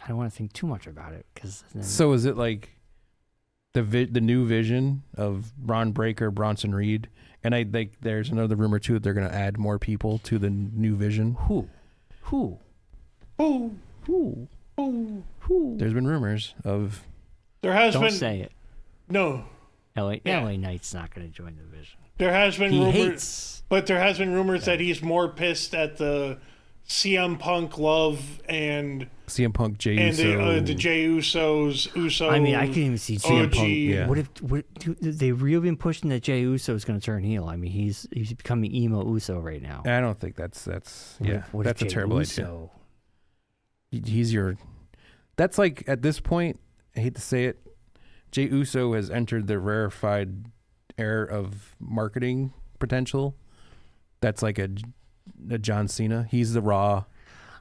I don't want to think too much about it because. So is it like the new vision of Ron Breakker, Bronson Reed, and I think there's another rumor too that they're going to add more people to the new vision. Who? There's been rumors of. There has Don't been. say it. No. LA Knight's not going to join the division. There has been He rumors, hates. but there has been rumors that he's more pissed at the CM Punk love and CM Punk, Jey and Uso. the Jey Uso. I mean, I can't even see CM OG. Punk. Yeah. What they really been pushing that Jey Uso is going to turn heel? I mean, he's becoming emo Uso right now. I don't think that's What if that's a Jey terrible Uso? idea. He's your. That's like at this point. I hate to say it. Jey Uso has entered the rarefied era of marketing potential. That's like a John Cena. He's the raw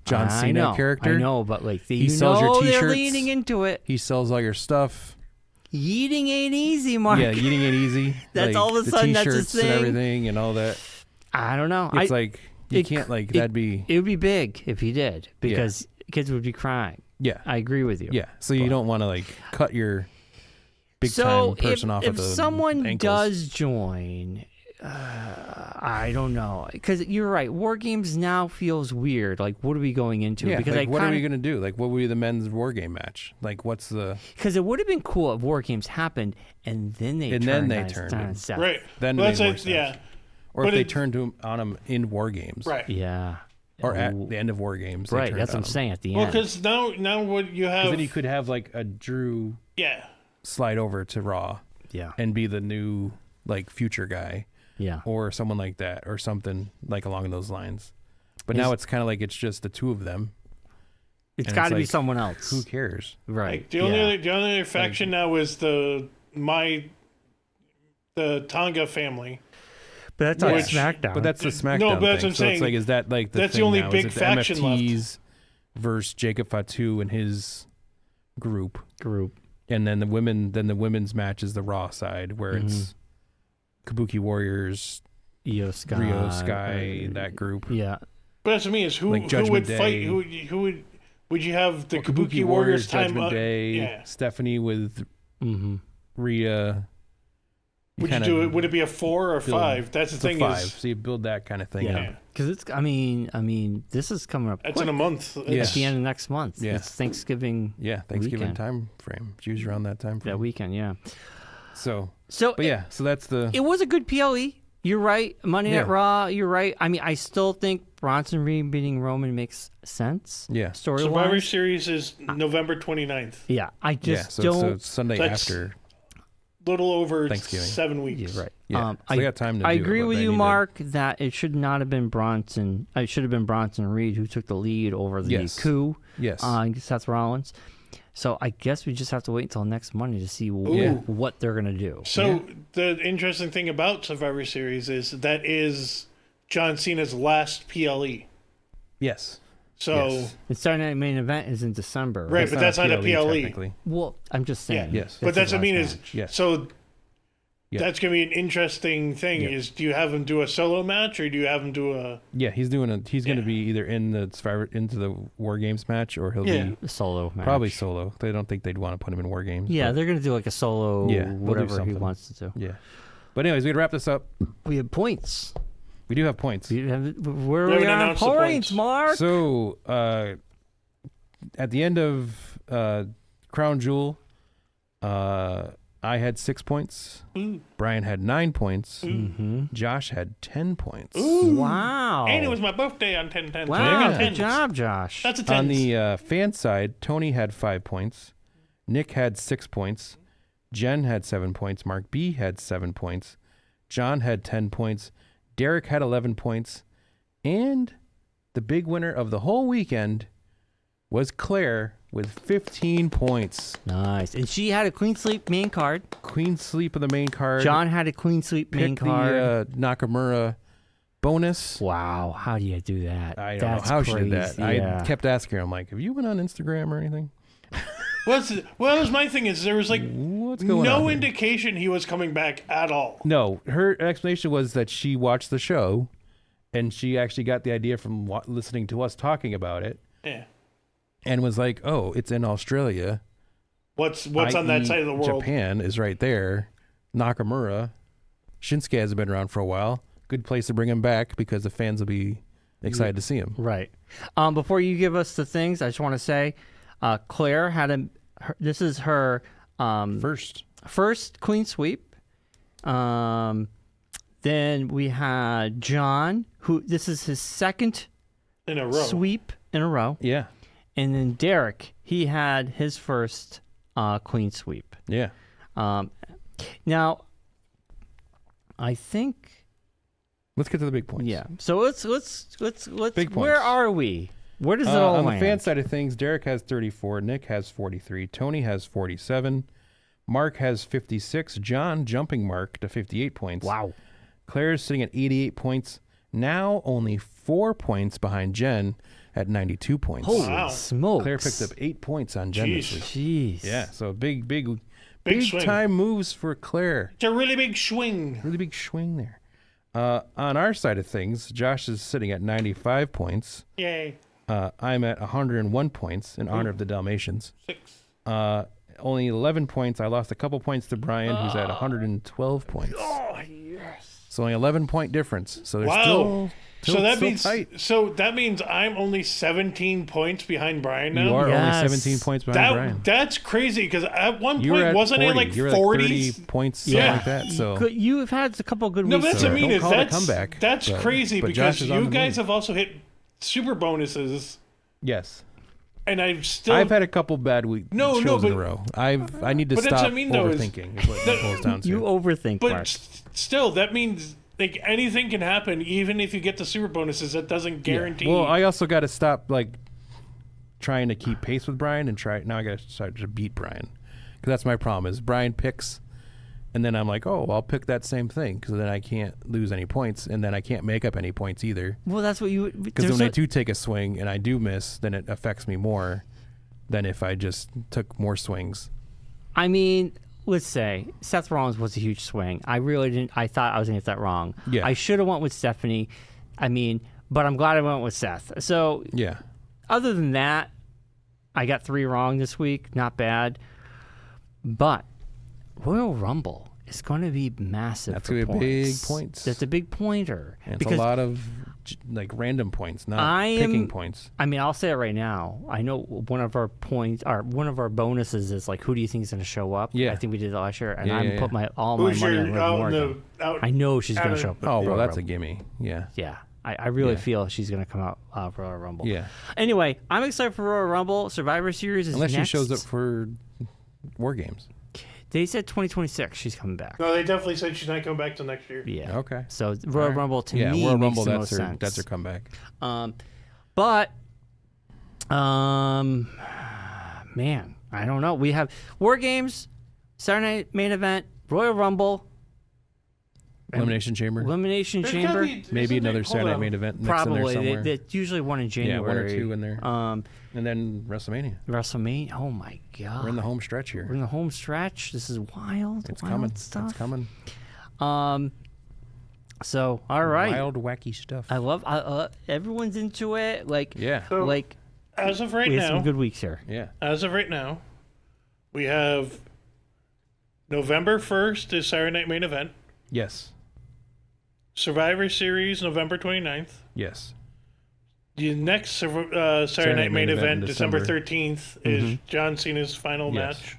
John Cena character. I know, but like he sells your T-shirts. They're leaning into it. He sells all your stuff. Yeeting ain't easy, Mark. Yeah, eating it easy. That's like, all of a sudden the that's T-shirts his thing. and everything and all that. I don't know. It's like you can't that'd be. It would be big if he did because kids would be crying. Yeah, I agree with you. Yeah, so you don't want to like cut your big time person off if at the someone ankles. does join, I don't know, because you're right. War Games now feels weird. Like, what are we going into? Yeah, because like, what are we gonna do? Like, what would be the men's war game match? Like, what's the? Because it would have been cool if War Games happened and then they turned on Seth. Right. Then well, it that's made more it, sense. yeah. Or But if they turned on him in war games, Right. Yeah. Or at the end of war games, Right. That's what I'm saying. At the Well, end. because now what you have. Then you could have like a Drew Yeah. slide over to Raw, Yeah. and be the new like future guy, Yeah. or someone like that, or something like along those lines. But now it's kind of like it's just the two of them. It's got to be like, someone else. Who cares? Right. Like, the only other faction now is the Tonga family. But that's on SmackDown. But that's the SmackDown No, but that's thing. what I'm So it's saying. like, is that like the That's the thing only now? big Is it faction the MFTs versus Jacob Fatu and his group, and then the women's match is the Raw side where it's Kabuki Warriors, Rio Sky, Rio Sky, that group. Yeah. But that's what I mean is who Like would Judgment fight? Day. Would you have the Kabuki Warriors time? Judgment Day, Yeah. Stephanie with Rhea. Would you do it? Would it be a 4 or 5? That's the It's thing. a 5. Is So you build that kind of thing Yeah. up. Because it's. I mean, this is coming up. that's quick. in a month. Yeah. At the end of next month. Yeah. It's Thanksgiving. Yeah, Thanksgiving Weekend. time frame. It's usually around that time frame. That weekend. Yeah. So, So. but yeah, so that's the. It was a good PLE. You're right. Monday Night Yeah. Raw. You're right. I mean, I still think Bronson Reed beating Roman makes sense. Yeah. Story Survivor wise. Series is November 29th. Yeah. I Yeah, just so don't. it's Sunday That's- after. Little over Thanksgiving. 7 weeks. You're right. Yeah, so they got time to I do it, agree but with they you, need to- Mark, that it should not have been Bronson. It should have been Bronson Reed who took the lead over the Yes. coup Yes. on Seth Rollins. So I guess we just have to wait until next Monday to see what they're gonna do. So the interesting thing about Survivor Series is that is John Cena's last PLE. Yes. So Yes. The Saturday Night Main Event is in December, right? Right, but that's not a PLE. technically. Well, I'm just saying. Yes. But that's what I mean is Yes. so Yeah. that's gonna be an interesting thing. Yeah. Is do you have him do a solo match or do you have him do a Yeah, he's going to be either in the Survivor into the War Games match or he'll be A solo match. probably solo. They don't think they'd want to put him in War Games. Yeah, but, they're gonna do like a solo, Yeah, they'll do whatever he something. wants to do. yeah. But anyways, we'd wrap this up. We have points. We do have points. Where We are haven't we on announced the points, points. Mark? So at the end of Crown Jewel, I had 6 points. Bryon had 9 points. Josh had 10 points. Wow. and it was my birthday on 10/10. So I Wow, got good 10. job, Josh. That's a 10. On the fan side, Tony had 5 points. Nick had 6 points. Jen had 7 points. Mark B had 7 points. John had 10 points. Derek had 11 points. And the big winner of the whole weekend was Claire with 15 points. Nice. And she had a clean sweep main card. Clean sweep of the main card. John had a clean sweep main picked card. the Nakamura bonus. Wow. How do you do that? I don't That's know how she did that. crazy. Yeah. I kept asking her, I'm like, have you been on Instagram or anything? Well, that was my thing is there was like What's going on? no here? indication he was coming back at all. No, her explanation was that she watched the show, and she actually got the idea from listening to us talking about it. Yeah. and was like, "Oh, it's in Australia. What's on that side of the world? Japan is right there. Nakamura, Shinsuke hasn't been around for a while. Good place to bring him back because the fans will be excited to see him." Right. Before you give us the things, I just want to say, Claire had this is her first clean sweep. Then we had John, who this is his second in a row sweep in a row. Yeah. And then Derek, he had his first clean sweep. Yeah. Now, I think. Let's get to the big points. Yeah. So let's. Big where points. are we? Where does it all on land? the fan side of things, Derek has 34, Nick has 43, Tony has 47, Mark has 56, John jumping Mark to 58 points. Wow. Claire's sitting at 88 points, now only 4 points behind Jen at 92 points. Holy smokes. Claire picked up 8 points on Jen this week. Jeez. Yeah, so big swing. time moves for Claire. It's a really big swing. Really big swing there. On our side of things, Josh is sitting at 95 points. Yay. I'm at 101 points in honor of the Dalmatians. 6. Only 11 points. I lost a couple points to Brian, who's at 112 points. Oh, yes. So only 11-point difference. So there's Wow. still tight. So that means I'm only 17 points behind Brian now. You are Yes. only 17 points behind Brian. That's crazy because at one You were point at wasn't 40. it like You were 40s? 30 points, something Yeah. like that. So You've had a couple of good No, weeks. that's what I there. mean. Don't Is call it a that's comeback, that's but- crazy but because Josh is on you the guys move. have also hit super bonuses, yes, and I've had a couple bad shows in a row. I need to but that's stop what I mean, though, is- overthinking. Is what it boils down to. You overthink, But Mark. still, that means like anything can happen. Even if you get the super bonuses, that doesn't guarantee. Well, I also got to stop like trying to keep pace with Brian and try. Now I got to start to beat Brian because that's my problem. Is Brian picks, and then I'm like, oh, I'll pick that same thing because then I can't lose any points, and then I can't make up any points either. Well, that's what you. Because when I do take a swing and I do miss, then it affects me more than if I just took more swings. I mean, let's say Seth Rollins was a huge swing. I really didn't. I thought I was going to get that wrong. Yeah. I should have went with Stephanie. I mean, but I'm glad I went with Seth. So Yeah. other than that, I got 3 wrong this week. Not bad. But Royal Rumble is going to be massive. That's for going to be big points. points. That's a big pointer. And it's a lot of like random points, not picking points. I mean, I'll say it right now. I know one of our points, or one of our bonuses is like, who do you think is going to show up? Yeah. I think we did that last year, and Yeah, I'm yeah, put yeah. all my who's money your on Liv out in Morgan. the out? I know she's going to out show of- up. at Oh, well, Royal that's a Rumble. gimme. Yeah. Yeah. I really Yeah. feel she's going to come out for Royal Rumble. Yeah. Anyway, I'm excited for Royal Rumble. Survivor Series is Unless next. she shows up for War Games. They said 2026 she's coming back. No, they definitely said she's not coming back till next year. Yeah. Okay. So Royal All right. Rumble to Yeah, me Royal makes Rumble, the that's most her sense. that's her comeback. But, man, I don't know. We have War Games, Saturday Night Main Event, Royal Rumble, Elimination Chamber. Elimination There's Chamber. gotta be- Maybe isn't another there- Saturday hold Night on. Main Event next in there Probably. somewhere. It's usually one in January. Yeah, 1 or 2 in there. And then WrestleMania. WrestleMania. Oh, my God. We're in the home stretch We're here. in the home stretch. This is wild. It's wild coming. stuff. It's coming. So, all right. Wild, wacky stuff. I love everyone's into it. Like, Yeah. So- like As of right we have some now, good weeks here. Yeah. as of right now, we have November 1st is Saturday Night Main Event. Yes. Survivor Series November 29th. Yes. The next Saturday Night Main Event, December December. 13th, is John Cena's final Yes. match.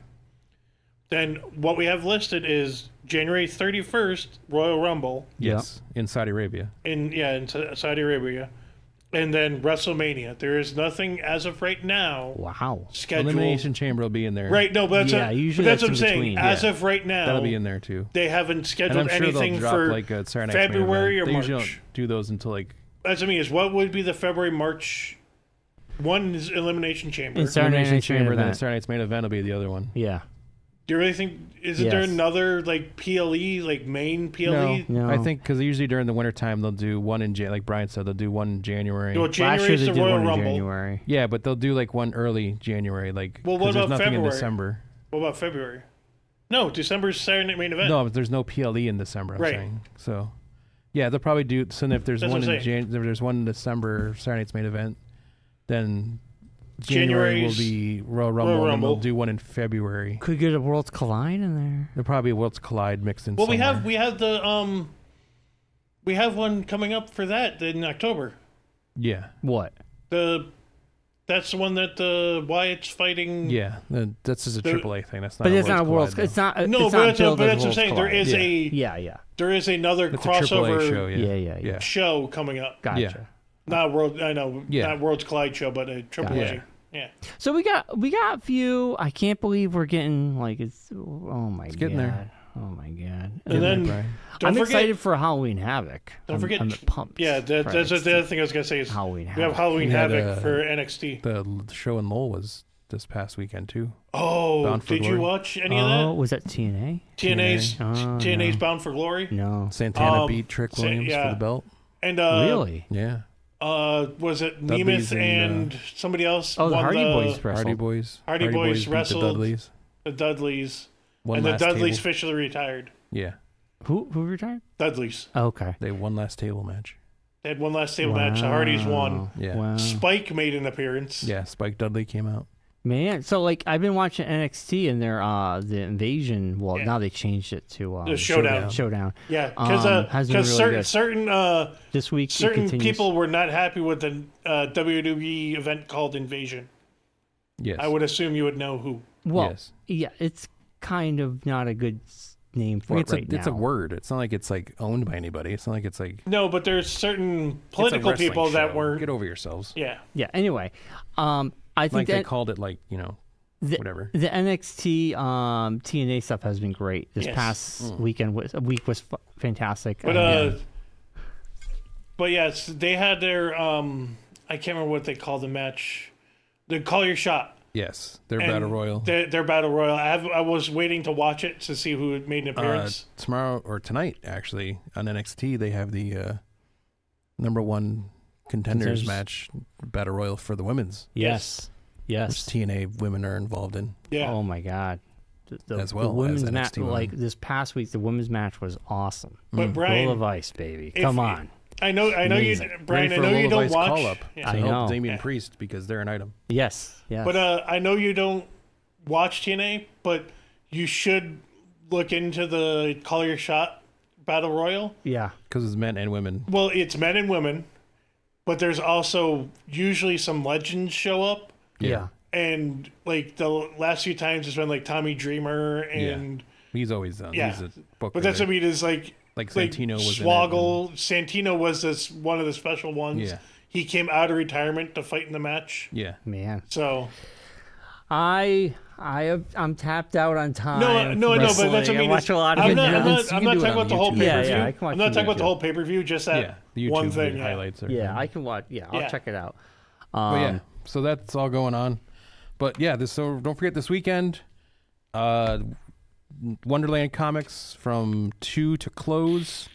Then what we have listed is January 31st, Royal Rumble Yes. In Saudi Arabia. in Saudi Arabia. And then WrestleMania. There is nothing as of right now Wow. scheduled. Elimination Chamber will be in there. Right, no, but that's, Yeah, usually but that's that's what I'm in saying. between. As Yeah. of right now, That'll be in there too. they haven't And scheduled I'm sure anything they'll drop for like a Saturday Night's Main February Event. or They usually March. don't do those until like That's what I mean. Is what would be the February, March? One is Elimination Chamber. And Saturday Elimination Night's Main Chamber, then Event. Saturday Night's Main Event will be the other one. Yeah. Do you really think? Isn't there Yes. another like PLE, like main PLE? No. I think because usually during the wintertime they'll do one in like Brian said, they'll do one in January. Well, Last January year is they the did Royal one in Rumble. January. Yeah, but they'll do like one early January, like Well, what 'cause there's about nothing February? in December. What about February? No, December's Saturday Night Main Event. No, but there's no PLE in December. I'm Right. saying so. Yeah, they'll probably do. So if there's That's one what I'm in if there's one in December, Saturday Night's Main Event, then January will be Royal Rumble, and they'll do one in February. Could get a Worlds Collide in there. There'll probably be a Worlds Collide mixed in. Well, somewhere. we have one coming up for that in October. Yeah. What? That's the one that Wyatt's fighting. Yeah, that's just a AAA thing. That's not. But a it's not a Worlds. Collide, It's not. No, it's but not billed that's as what I'm saying. Worlds Collide. Yeah. There is another it's a AAA crossover show. Yeah. show coming up. Gotcha. Yeah. Not World. I know. Yeah. Not Worlds Collide show, but a AAA. Gotcha. Yeah. So we got a few. I can't believe we're getting like it's. Oh my god. Getting there. Oh my god. And then I'm excited for Halloween Havoc. Don't forget. I'm pumped. Yeah, that's the other thing I was gonna say is Halloween we have Havoc. Halloween Havoc for NXT. The show in Lowell was this past weekend too. Oh, Bound for did you Glory. watch any of Oh, that? was that TNA? TNA's Bound for Glory. No. Santana beat Trick Williams for the belt. And Really? Yeah. Was it Dudley's Nemeth and somebody else? Oh, the won Hardy Boys wrestled. Hardy Boys beat wrestled the Dudleys. The Dudleys. One And the last Dudleys table. officially retired. Yeah. Who retired? Dudleys. Oh, okay. They won last table match. They had one last table match. The Hardys won. Yeah. Wow. Spike made an appearance. Yeah. Spike Dudley came out. Man, so like I've been watching NXT and their the Invasion. Well, Yeah. now they changed it to The Showdown. Showdown. Yeah, has been because really good. certain This week, it certain continues. people were not happy with the WWE event called Invasion. Yes. I would assume you would know who. Well, Yes. yeah, it's kind of not a good name for it's it right now. it's a word. It's not like it's like owned by anybody. It's not like it's like No, but there's certain it's a political wrestling people that show. were. Get over yourselves. Yeah. Yeah. Anyway, I think Like they that called it like whatever. the NXT TNA stuff has been great. This Yes. past week was fantastic. But yes, they had their I can't remember what they called the match. The Call Your Shot. Yes, their And battle royal. Their battle royal. I was waiting to watch it to see who had made an appearance. Tomorrow or tonight, actually, on NXT, they have the number one contenders match battle royal for the women's. Yes. Which TNA women are involved in. Yeah. Oh my God. As well the women's as match, NXT women. like this past week, the women's match was awesome. But Brian, Roll of Ice, baby. Come on. I know you, Amazing. Brian. I Ready for know a you Roll of don't Ice watch. call-up Yeah. to I know. help Damian Yeah. Priest because they're an item. Yes. But I know you don't watch TNA, but you should look into the Call Your Shot Battle Royal. Yeah. Because it's men and women. Well, it's men and women, but there's also usually some legends show up. Yeah. And like the last few times, it's been like Tommy Dreamer and He's always done. Yeah. He's a booker. but that's what I there. mean is like Santino was in it Swoggle. Santino was one of the special ones. Yeah. He came out of retirement to fight in the match. Yeah. Man. So I'm tapped out on time. no, but that's what I wrestling. mean. I watch a lot of I'm it not, now. I'm not, I'm You not can do it talking on about the whole YouTube. pay per Yeah, view. yeah, I can watch I'm not the talking about the YouTube. whole pay per view. Just that The YouTube one thing. Yeah. highlights. Are, Yeah, I can watch. Yeah, I'll Yeah. check it out. But yeah, so that's all going on. But yeah, so don't forget this weekend, Wonderland Comics from 2 to close.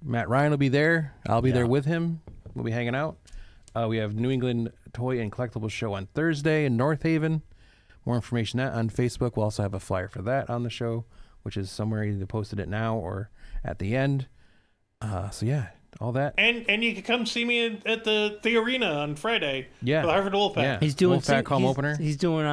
Matt Ryan will be there. I'll be there with him. We'll be hanging out. We have New England Toy and Collectibles Show on Thursday in North Haven. More information on Facebook. We'll also have a flyer for that on the show, which is somewhere either posted it now or at the end. So yeah, all that. And you can come see me at the arena on Friday. Yeah. For the Harvard Wolfpack. Yeah. He's doing Wolfpack home opener. He's doing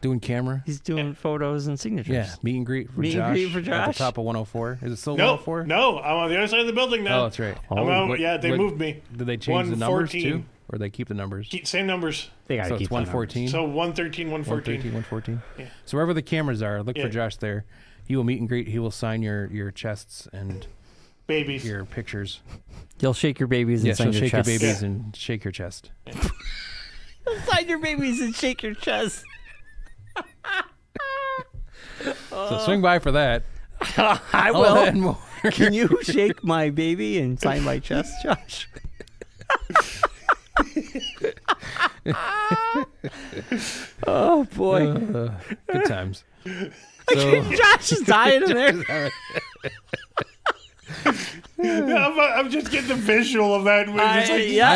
Doing camera. He's doing photos and signatures. Yeah, meet and greet for Meet and Josh. greet for At Josh. the top of 104. Is it still No, 104? no, I'm on the other side of the building now. Oh, that's right. I'm out, What- yeah, they what- moved me. Did they change the numbers 114. too? Or they keep the numbers? Same numbers. They gotta So keep it's the numbers. 114? So 113, 114. 114. Yeah. So wherever the cameras are, look Yeah. for Josh there. He will meet and greet. He will sign your chests and Babies. your pictures. You'll shake your babies and Yes, sign so your shake your chest. babies Yeah. and shake your chest. Sign your babies and shake your chest. So swing by for that. I All will. that and more. Can you shake my baby and sign my chest, Josh? Oh boy, Good times. So Josh is dying in there. I'm just getting the visual of that. We're just like, Yeah,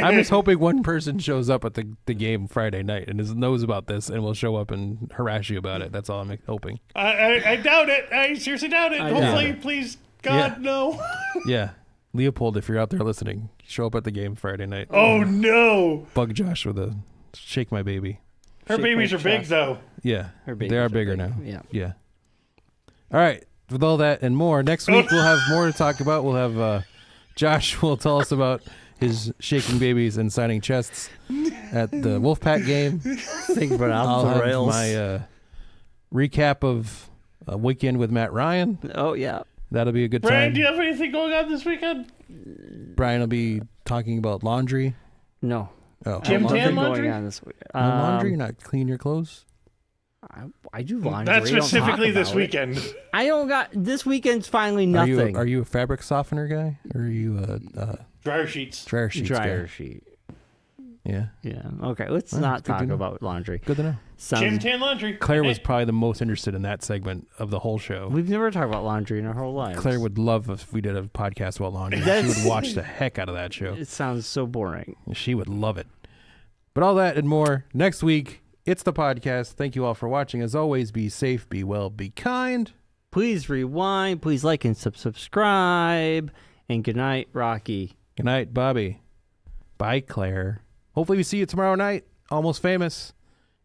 I'm just hoping one person shows up at the game Friday night and knows about this and will show up and harass you about it. That's all I'm hoping. I doubt it. I seriously doubt it. I Hopefully, doubt it. please, God, Yeah. no. Yeah. Leopold, if you're out there listening, show up at the game Friday night. Oh no! Bug Josh with a shake my baby. Her babies are big though. Yeah, they are bigger now. Yeah. All right. With all that and more, next week we'll have more to talk about. We'll have Josh will tell us about his shaking babies and signing chests at the Wolfpack game. Think about I'll the have rails. my recap of a weekend with Matt Ryan. Oh yeah. That'll be a good Brian, time. do you have anything going on this weekend? Brian will be talking about laundry. No. Oh, Gym tan Nothing laundry? going on this week. No laundry? You're not clean your clothes? I do laundry. That's We don't talk specifically this about it. weekend. I don't got this weekend's finally nothing. Are you a fabric softener guy? Or are you a Dryer sheets. dryer sheets dryer guy? sheet? Yeah. Yeah. Okay. Let's Well, not it's good to talk know. about laundry. Good to know. Gym Sounds, tan laundry. Claire was Hey, probably the most interested in that segment of the whole show. we've never talked about laundry in our whole lives. Claire would love if we did a podcast about laundry. She That's- would watch the heck out of that show. It sounds so boring. She would love it. But all that and more next week. It's the podcast. Thank you all for watching. As always, be safe, be well, be kind. Please rewind. Please like and subscribe. And good night, Rocky. Good night, Bobby. Bye, Claire. Hopefully we see you tomorrow night. Almost Famous.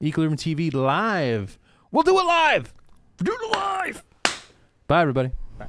Equilibrium TV live. We'll do it live. Do it live. Bye, everybody. Bye.